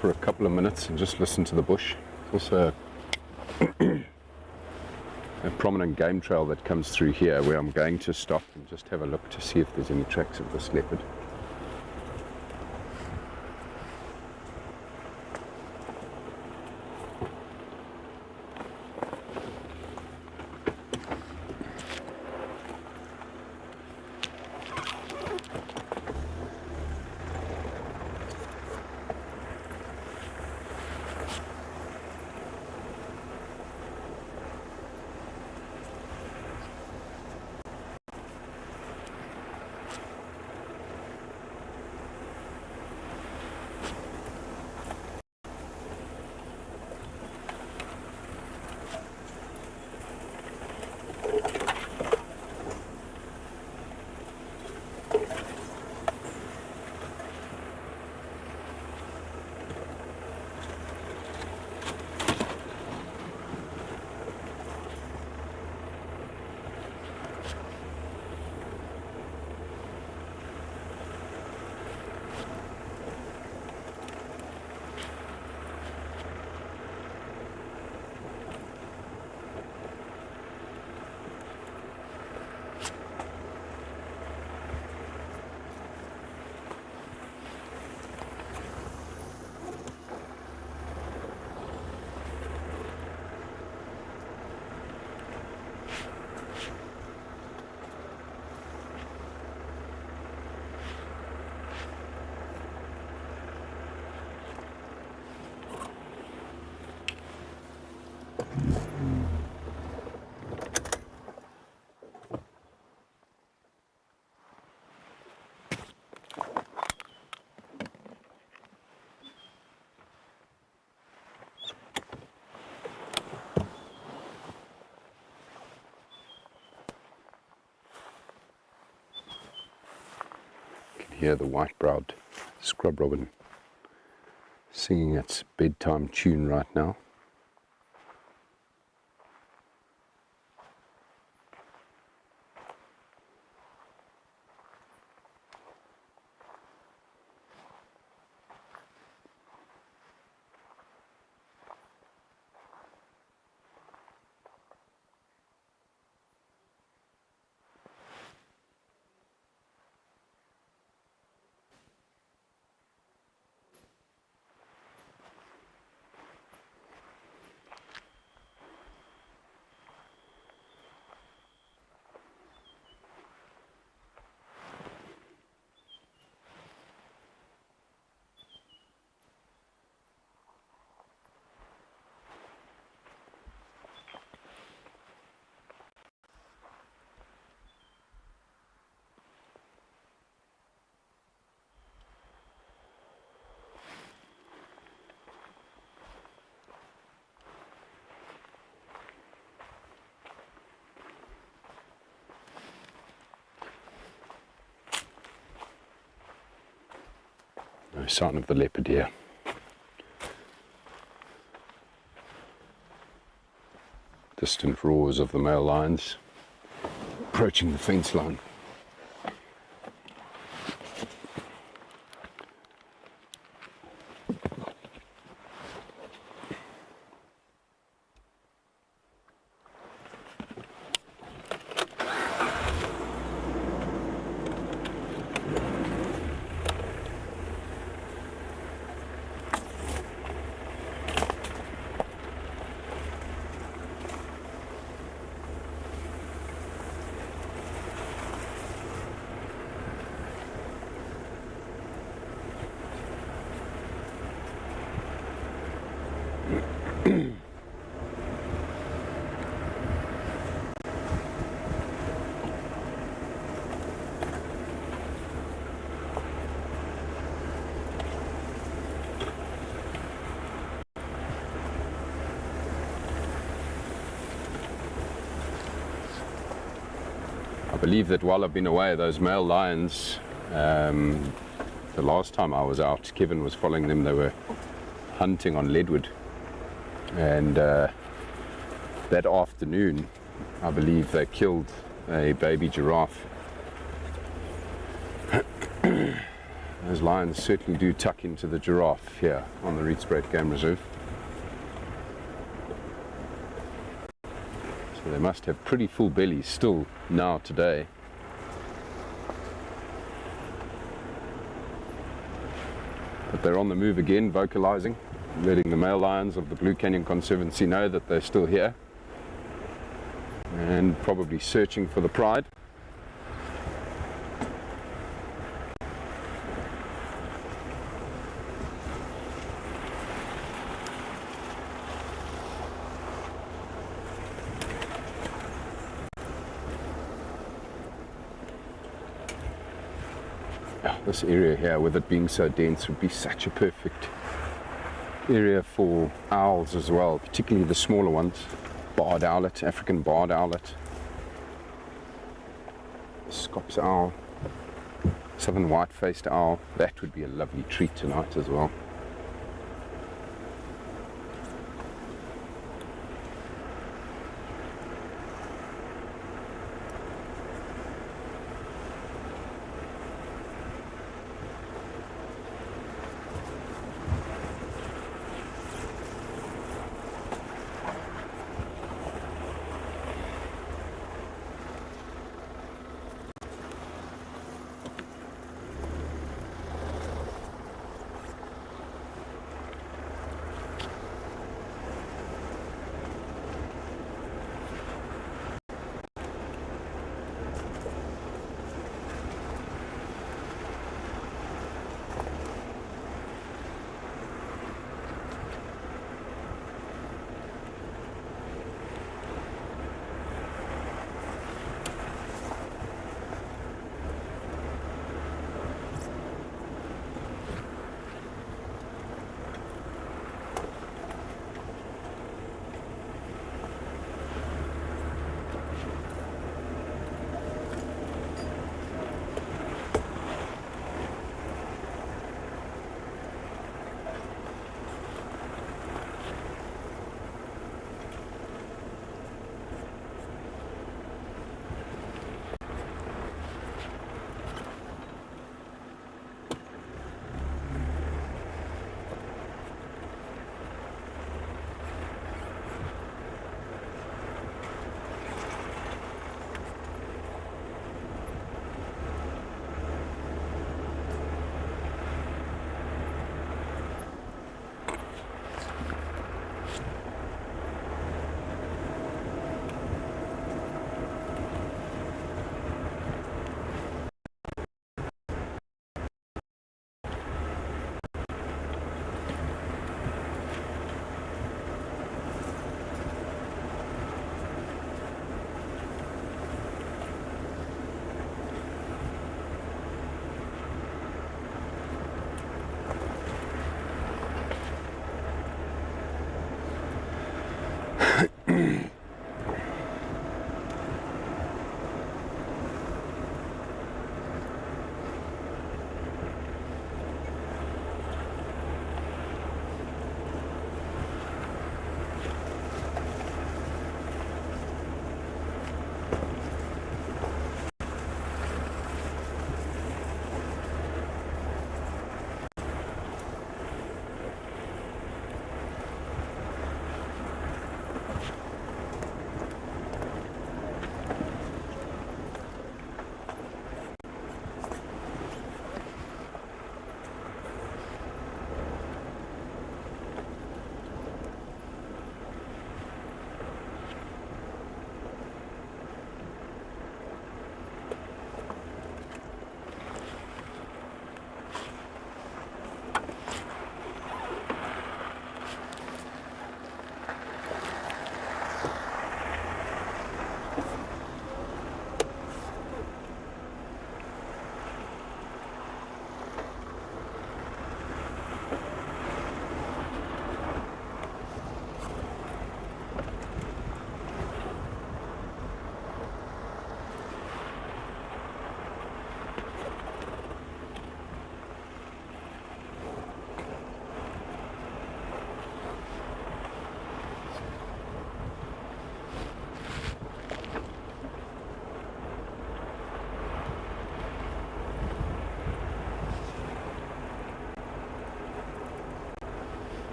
for a couple of minutes and just listen to the bush. It's also a prominent game trail that comes through here where I'm going to stop and just have a look to see if there's any tracks of this leopard. hear the white-browed scrub robin singing its bedtime tune right now. No sign of the leopard here. Distant roars of the male lions approaching the fence line. I believe that while I've been away, those male lions, the last time I was out, Kevin was following them. They were hunting on Leadwood, and that afternoon I believe they killed a baby giraffe. Those lions certainly do tuck into the giraffe here on the Rietspruit Game Reserve. So they must have pretty full bellies still now today. But they're on the move again, vocalizing, letting the male lions of the Blue Canyon Conservancy know that they're still here and probably searching for the pride. This area here, with it being so dense, would be such a perfect area for owls as well, particularly the smaller ones. Barred owlet, African barred owlet, Scops owl, southern white-faced owl. That would be a lovely treat tonight as well.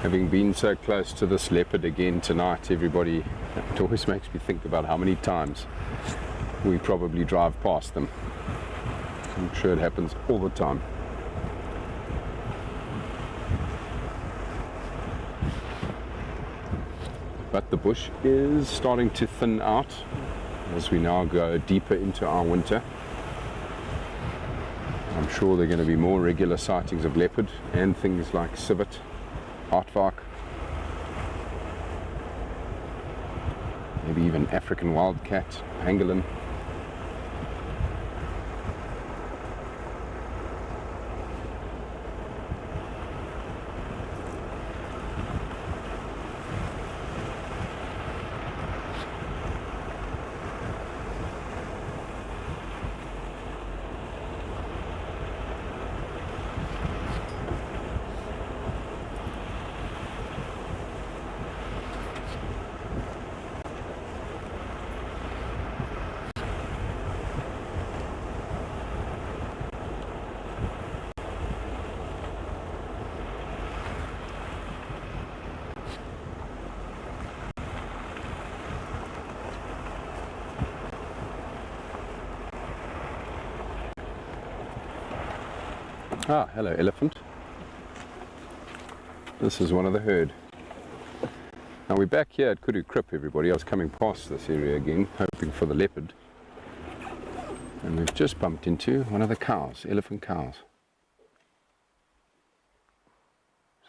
Having been so close to this leopard again tonight, everybody, it always makes me think about how many times we probably drive past them. I'm sure it happens all the time. But the bush is starting to thin out as we now go deeper into our winter. I'm sure there are going to be more regular sightings of leopard and things like civet, aardvark, maybe even African wildcat, pangolin. Ah, hello elephant. This is one of the herd. Now we're back here at Kudu Krip, everybody. I was coming past this area again, hoping for the leopard. And we've just bumped into one of the cows, elephant cows.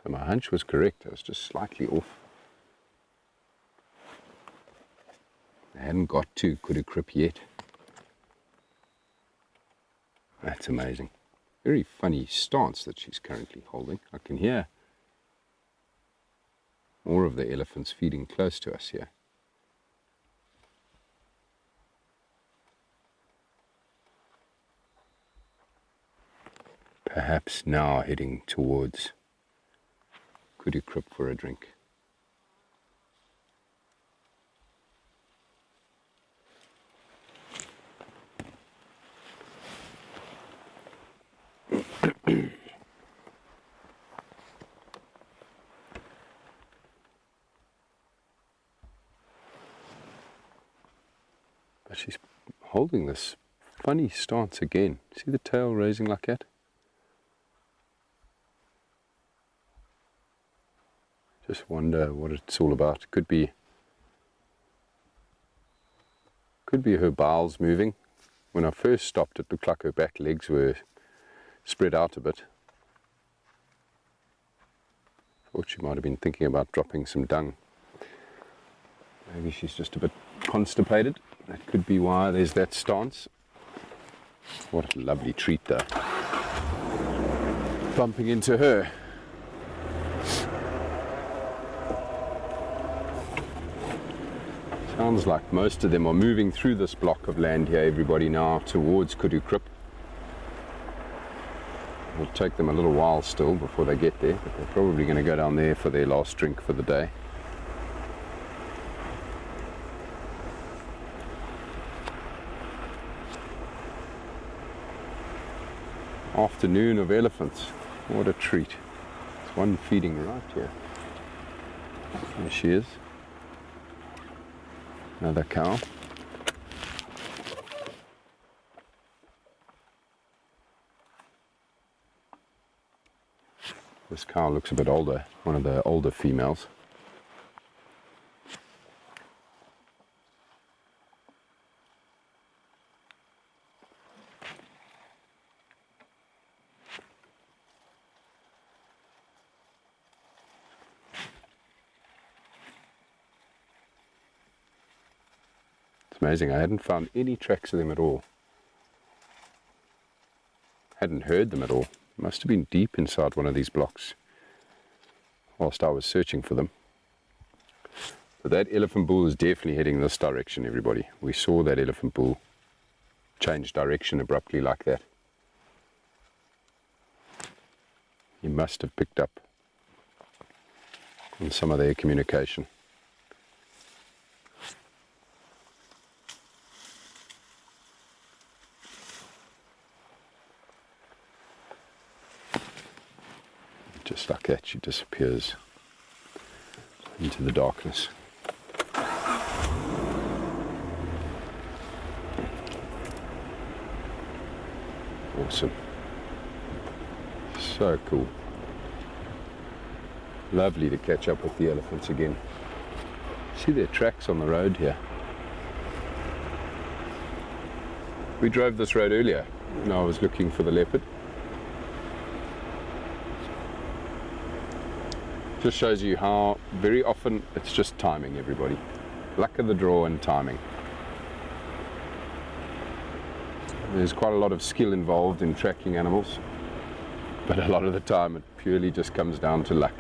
So my hunch was correct, I was just slightly off. I hadn't got to Kudu Krip yet. That's amazing. Very funny stance that she's currently holding. I can hear more of the elephants feeding close to us here. Perhaps now heading towards Kudu Krip for a drink. But she's holding this funny stance again. See the tail raising like that? Just wonder what it's all about. Could be her bowels moving. When I first stopped, it looked like her back legs were spread out a bit. Thought she might have been thinking about dropping some dung. Maybe she's just a bit constipated. That could be why there's that stance. What a lovely treat though. Bumping into her. Sounds like most of them are moving through this block of land here, everybody, now towards Kudu Krip. It'll take them a little while still before they get there, but they're probably going to go down there for their last drink for the day. Afternoon of elephants. What a treat. There's one feeding right here. There she is. Another cow. This cow looks a bit older, one of the older females. It's amazing, I hadn't found any tracks of them at all. Hadn't heard them at all. Must have been deep inside one of these blocks whilst I was searching for them. But that elephant bull is definitely heading this direction, everybody. We saw that elephant bull change direction abruptly like that. He must have picked up on some of their communication. Just like that, she disappears into the darkness. Awesome. So cool. Lovely to catch up with the elephants again. See their tracks on the road here. We drove this road earlier when I was looking for the leopard. Just shows you how very often it's just timing, everybody. Luck of the draw and timing. There's quite a lot of skill involved in tracking animals, but a lot of the time it purely just comes down to luck.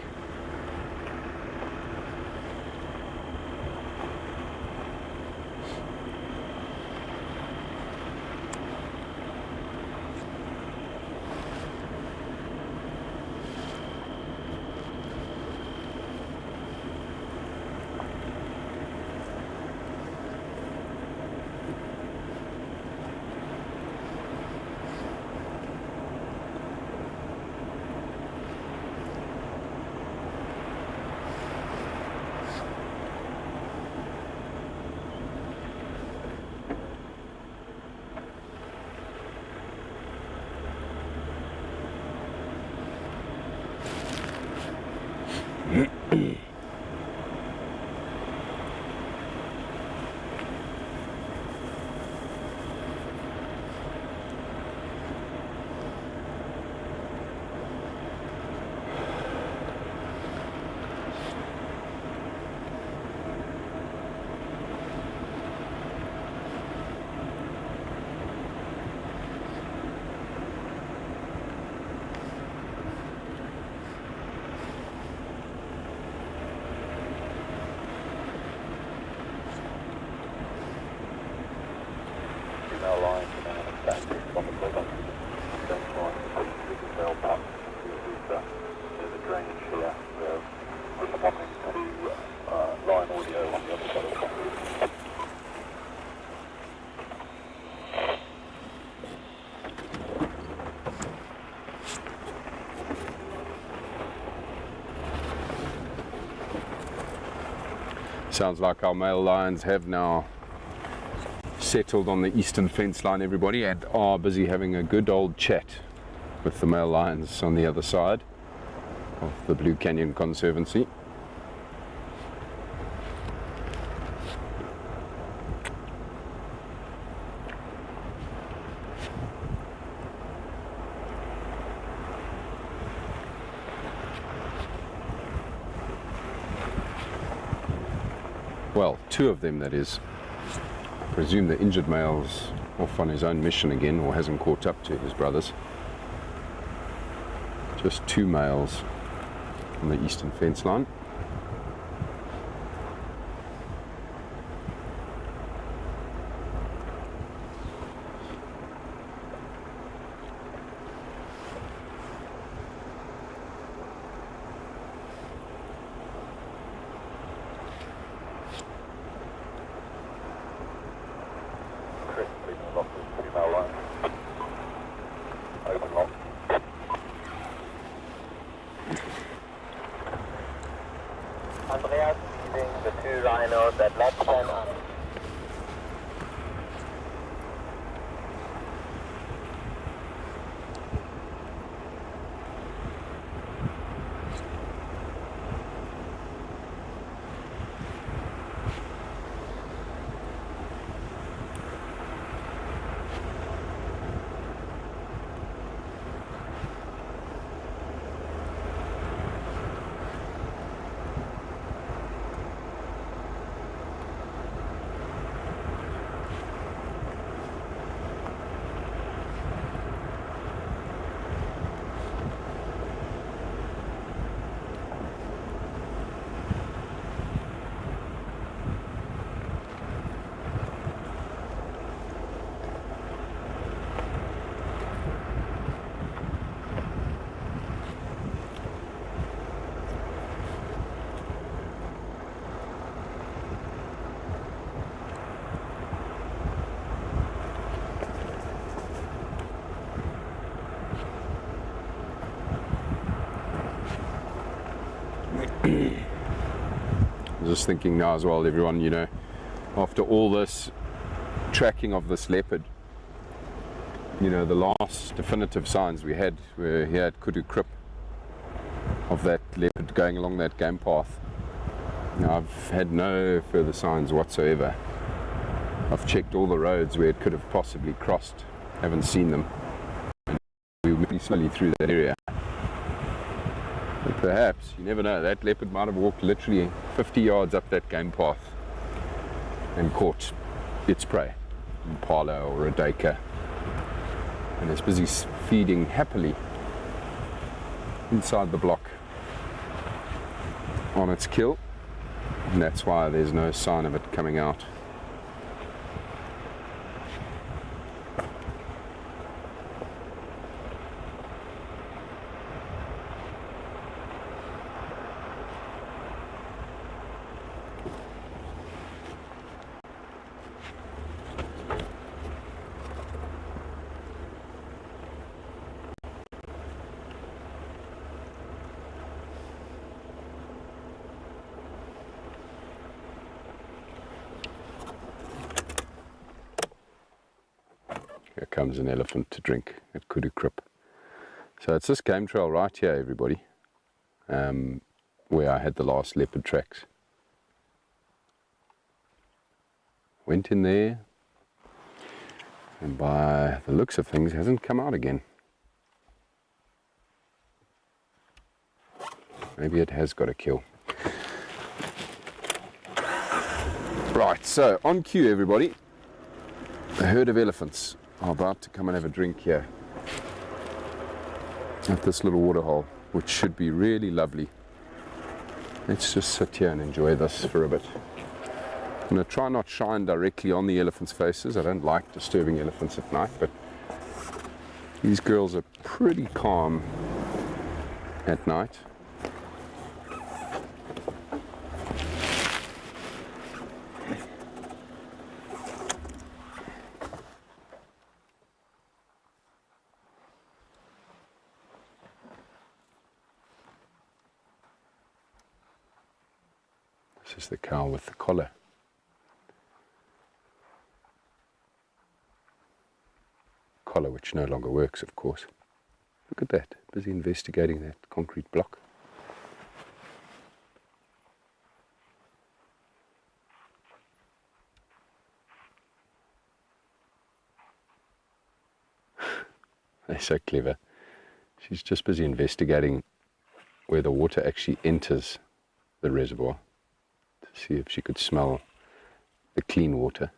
Sounds like our male lions have now settled on the eastern fence line, everybody, and are busy having a good old chat with the male lions on the other side of the Blue Canyon Conservancy. Well, two of them, that is. I presume the injured male's off on his own mission again, or hasn't caught up to his brothers. Just two males on the eastern fence line. Andreas leading the two rhinos at Leopard. was just thinking now as well, everyone, you know, after all this tracking of this leopard, you know, the last definitive signs we had were here at Kudu Krip of that leopard going along that game path. Now, I've had no further signs whatsoever. I've checked all the roads where it could have possibly crossed, haven't seen them. And we were moving slowly through that area. But perhaps, you never know, that leopard might have walked literally 50 yards up that game path and caught its prey, impala or a duiker, and it's busy feeding happily inside the block on its kill, and that's why there's no sign of it coming out. Here comes an elephant to drink at Kudu Krip. So it's this game trail right here, everybody, where I had the last leopard tracks. Went in there, and by the looks of things hasn't come out again. Maybe it has got a kill. Right, so on cue, everybody, a herd of elephants are about to come and have a drink here at this little waterhole, which should be really lovely. Let's just sit here and enjoy this for a bit. I'm going to try not shine directly on the elephants' faces. I don't like disturbing elephants at night, but these girls are pretty calm at night. This is the cow with the collar. Collar which no longer works, of course. Look at that, busy investigating that concrete block. They're so clever. She's just busy investigating where the water actually enters the reservoir, to see if she could smell the clean water.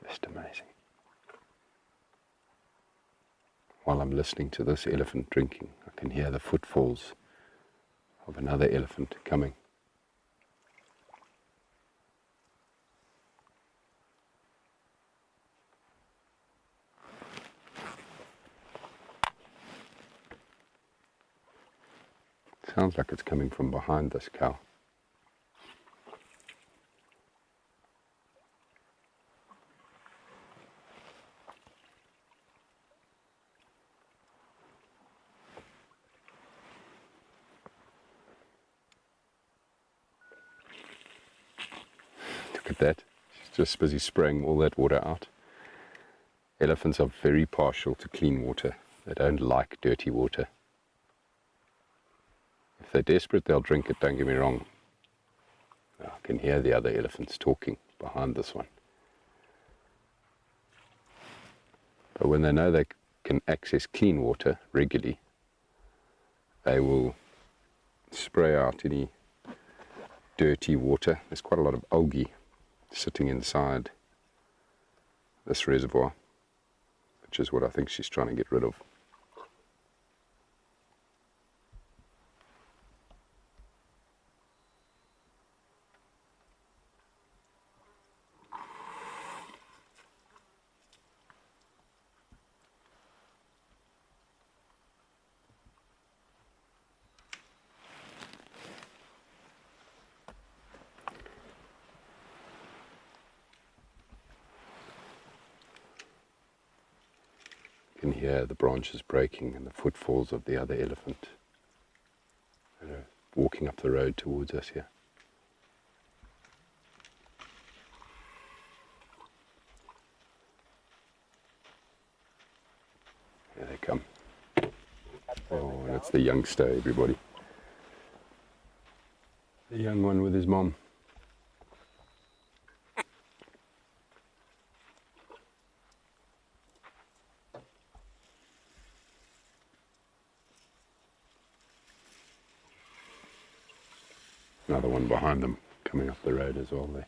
Just amazing. While I'm listening to this elephant drinking, I can hear the footfalls of another elephant coming. Sounds like it's coming from behind this cow. Look at that. She's just busy spraying all that water out. Elephants are very partial to clean water. They don't like dirty water. If they're desperate, they'll drink it, don't get me wrong. I can hear the other elephants talking behind this one. But when they know they can access clean water regularly, they will spray out any dirty water. There's quite a lot of algae sitting inside this reservoir, which is what I think she's trying to get rid of. can hear the branches breaking and the footfalls of the other elephant walking up the road towards us here. Here they come. Oh, that's the youngster, everybody. The young one with his mom. Another one behind them coming up the road as well there.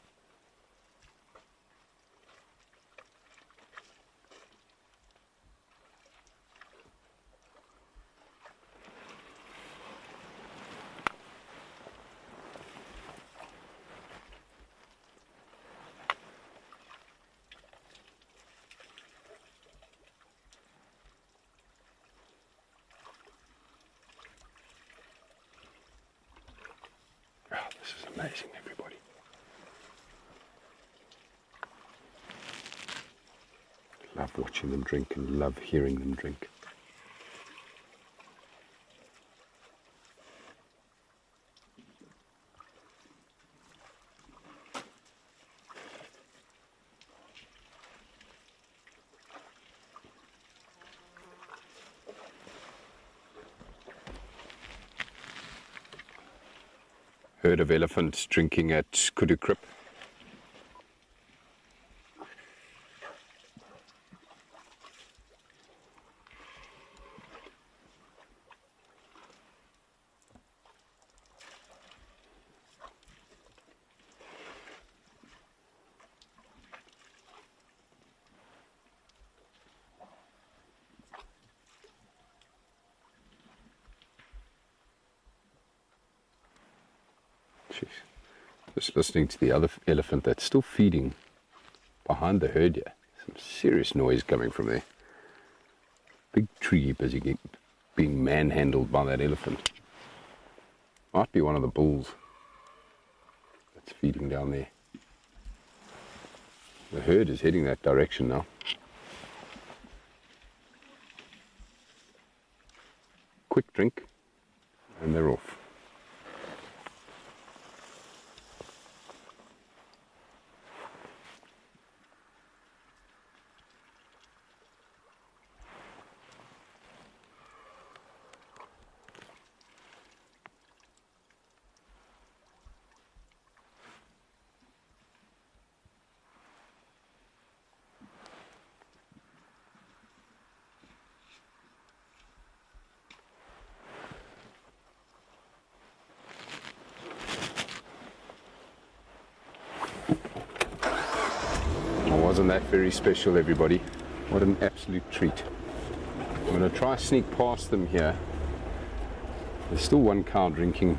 This is amazing, everybody. Love watching them drink and love hearing them drink. Herd of elephants drinking at Kudu Krip. Jeez. Just listening to the other elephant that's still feeding behind the herd here. Some serious noise coming from there. Big tree busy being manhandled by that elephant. Might be one of the bulls that's feeding down there. The herd is heading that direction now. Quick drink and they're off. Wasn't that very special, everybody? What an absolute treat. I'm going to try sneak past them here. There's still one cow drinking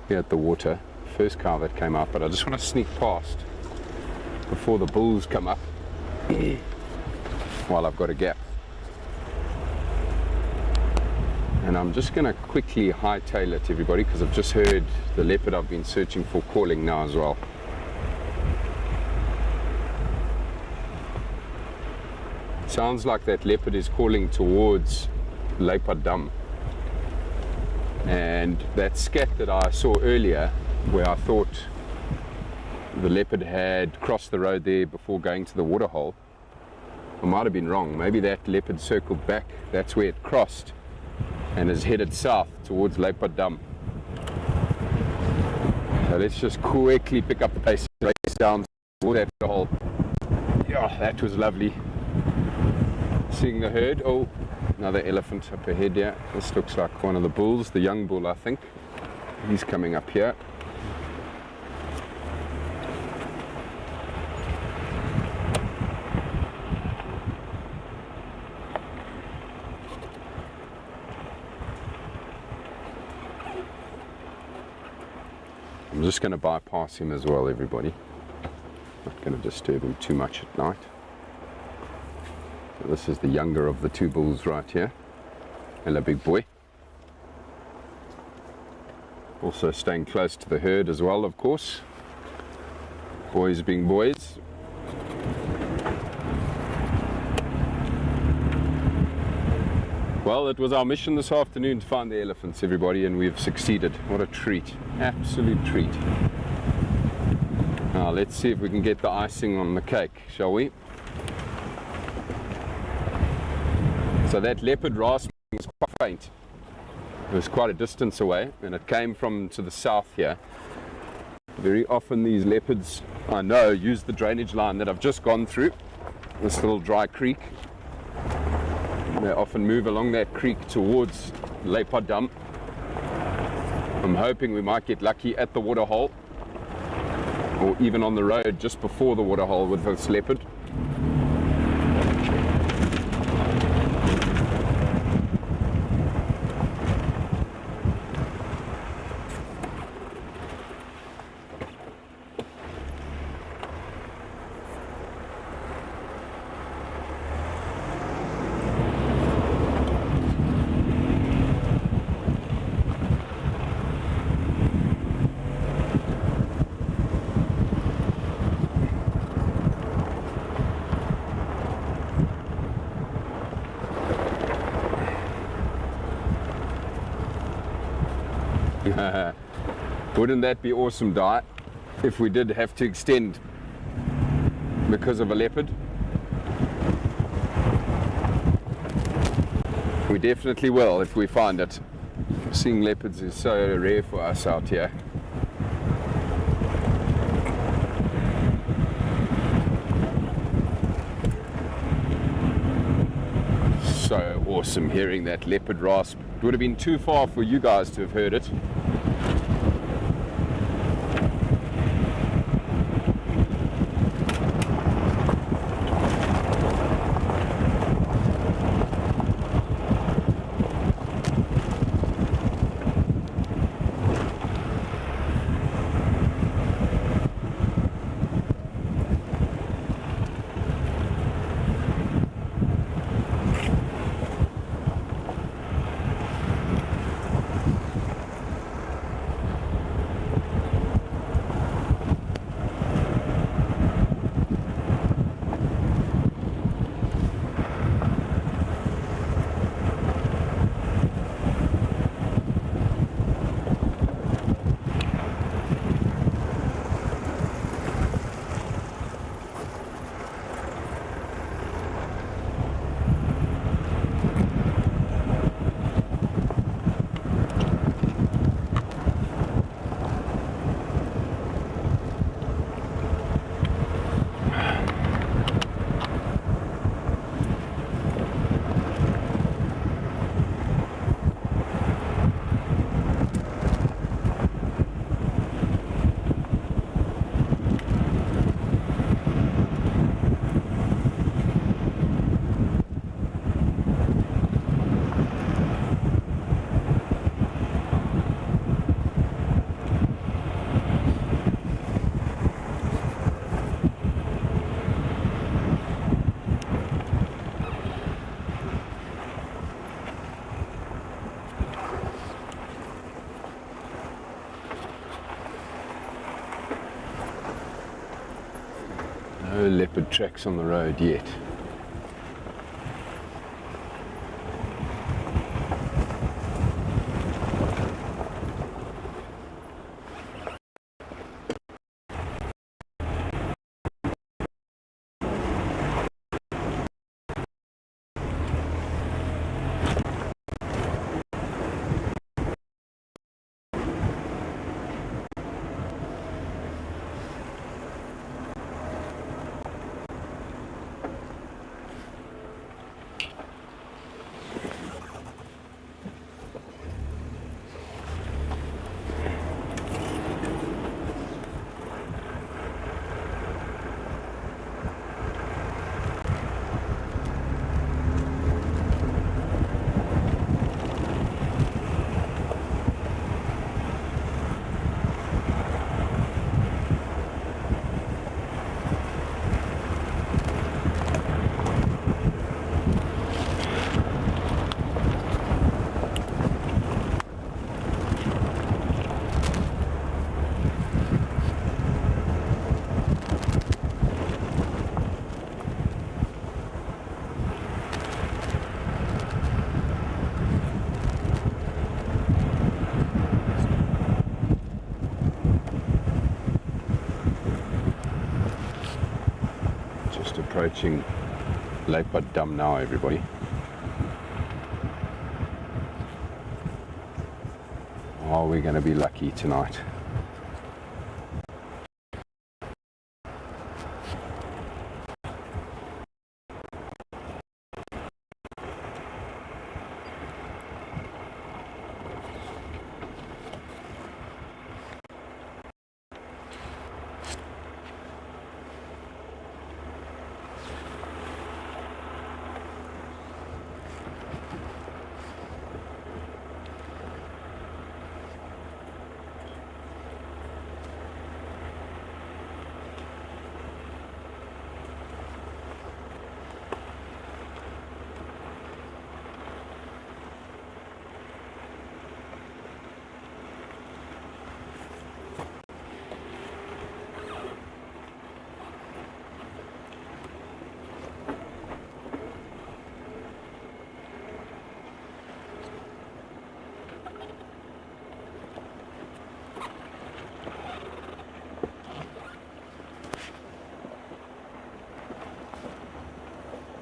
here at the water. First cow that came out, but I just want to sneak past before the bulls come up while I've got a gap. And I'm just going to quickly hightail it, everybody, because I've just heard the leopard I've been searching for calling now as well. Sounds like that leopard is calling towards Leopard Dam. And that scat that I saw earlier, where I thought the leopard had crossed the road there before going to the waterhole, I might have been wrong. Maybe that leopard circled back, that's where it crossed, and is headed south towards Leopard Dam. So let's just quickly pick up the pace, race down toward that waterhole. Yeah, that was lovely. Seeing the herd. Oh, another elephant up ahead here. This looks like one of the bulls, the young bull, I think. He's coming up here. I'm just going to bypass him as well, everybody. Not going to disturb him too much at night. So this is the younger of the two bulls right here. Hello, big boy. Also staying close to the herd as well, of course. Boys being boys. Well, it was our mission this afternoon to find the elephants, everybody, and we've succeeded. What a treat. Absolute treat. Now, let's see if we can get the icing on the cake, shall we? So that leopard raspberry was quite faint. It was quite a distance away, and it came from to the south here. Very often these leopards, I know, use the drainage line that I've just gone through, this little dry creek. They often move along that creek towards Leopard Dam. I'm hoping we might get lucky at the waterhole, or even on the road just before the waterhole with this leopard. Wouldn't that be awesome, Di, if we did have to extend because of a leopard? We definitely will if we find it. Seeing leopards is so rare for us out here. So awesome hearing that leopard rasp. It would have been too far for you guys to have heard it. No leopard tracks on the road yet. Just approaching Leopard Dam now, everybody. Are we going to be lucky tonight?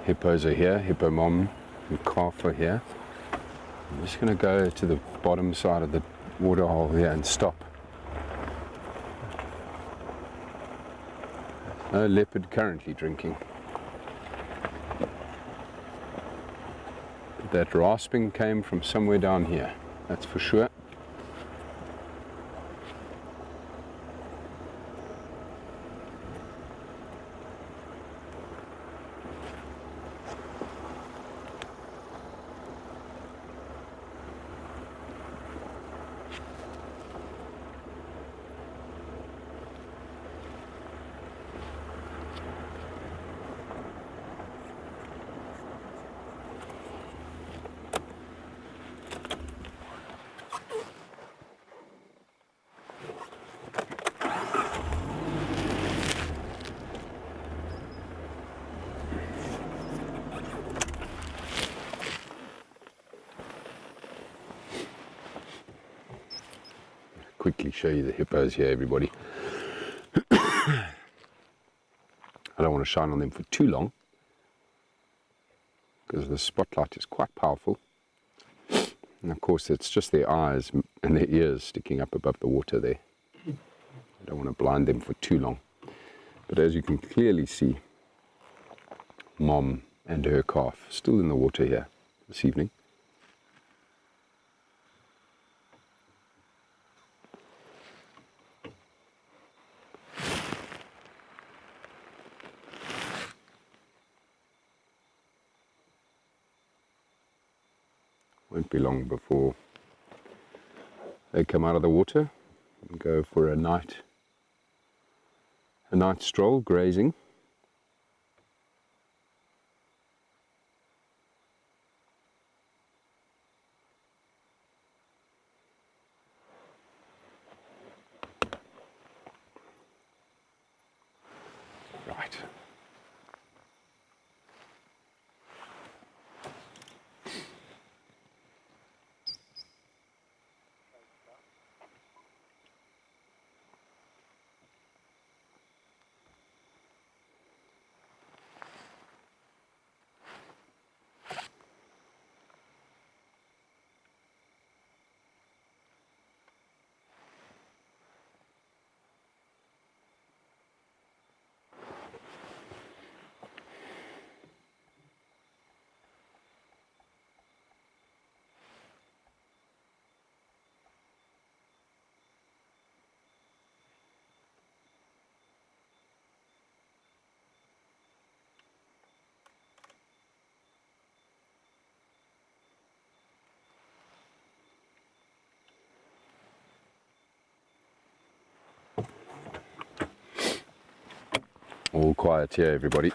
Hippos are here, hippo mom and calf are here. I'm just going to go to the bottom side of the waterhole here and stop. No leopard currently drinking. That rasping came from somewhere down here, that's for sure. Quickly show you the hippos here, everybody. I don't want to shine on them for too long because the spotlight is quite powerful, and of course it's just their eyes and their ears sticking up above the water there. I don't want to blind them for too long, but as you can clearly see, mom and her calf still in the water here this evening. Won't be long before they come out of the water and go for a night stroll, grazing. Right. All quiet here, everybody.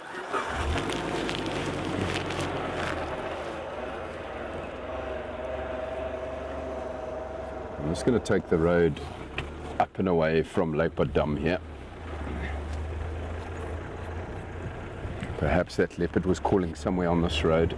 I'm just going to take the road up and away from Leopard Dam here. Perhaps that leopard was calling somewhere on this road.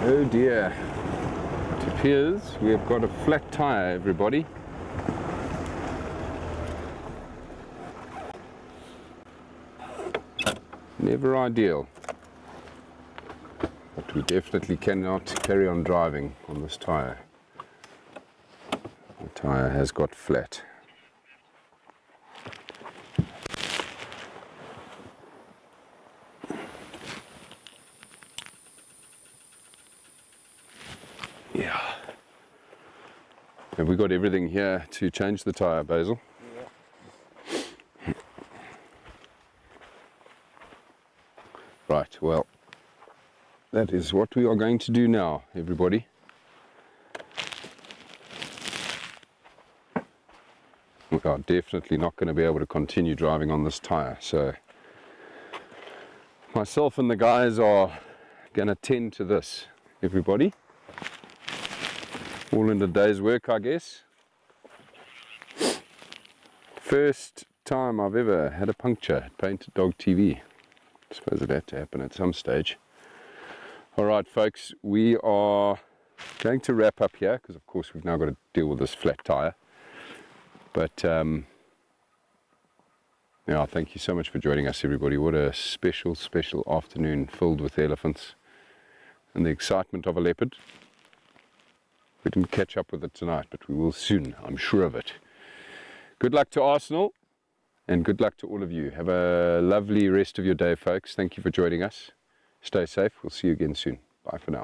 Oh dear. It appears we have got a flat tire, everybody. Never ideal. But we definitely cannot carry on driving on this tire. The tire has got flat. Yeah. Have we got everything here to change the tire, Basil? Yeah. Right, well, that is what we are going to do now, everybody. We are definitely not going to be able to continue driving on this tire, so myself and the guys are going to tend to this, everybody. All in a day's work, I guess. First time I've ever had a puncture at Painted Dog TV. I suppose it had to happen at some stage. Alright folks, we are going to wrap up here because of course we've now got to deal with this flat tire. But yeah, thank you so much for joining us, everybody. What a special afternoon filled with elephants and the excitement of a leopard. We didn't catch up with it tonight, but we will soon, I'm sure of it. Good luck to Arsenal, and good luck to all of you. Have a lovely rest of your day, folks. Thank you for joining us. Stay safe. We'll see you again soon. Bye for now.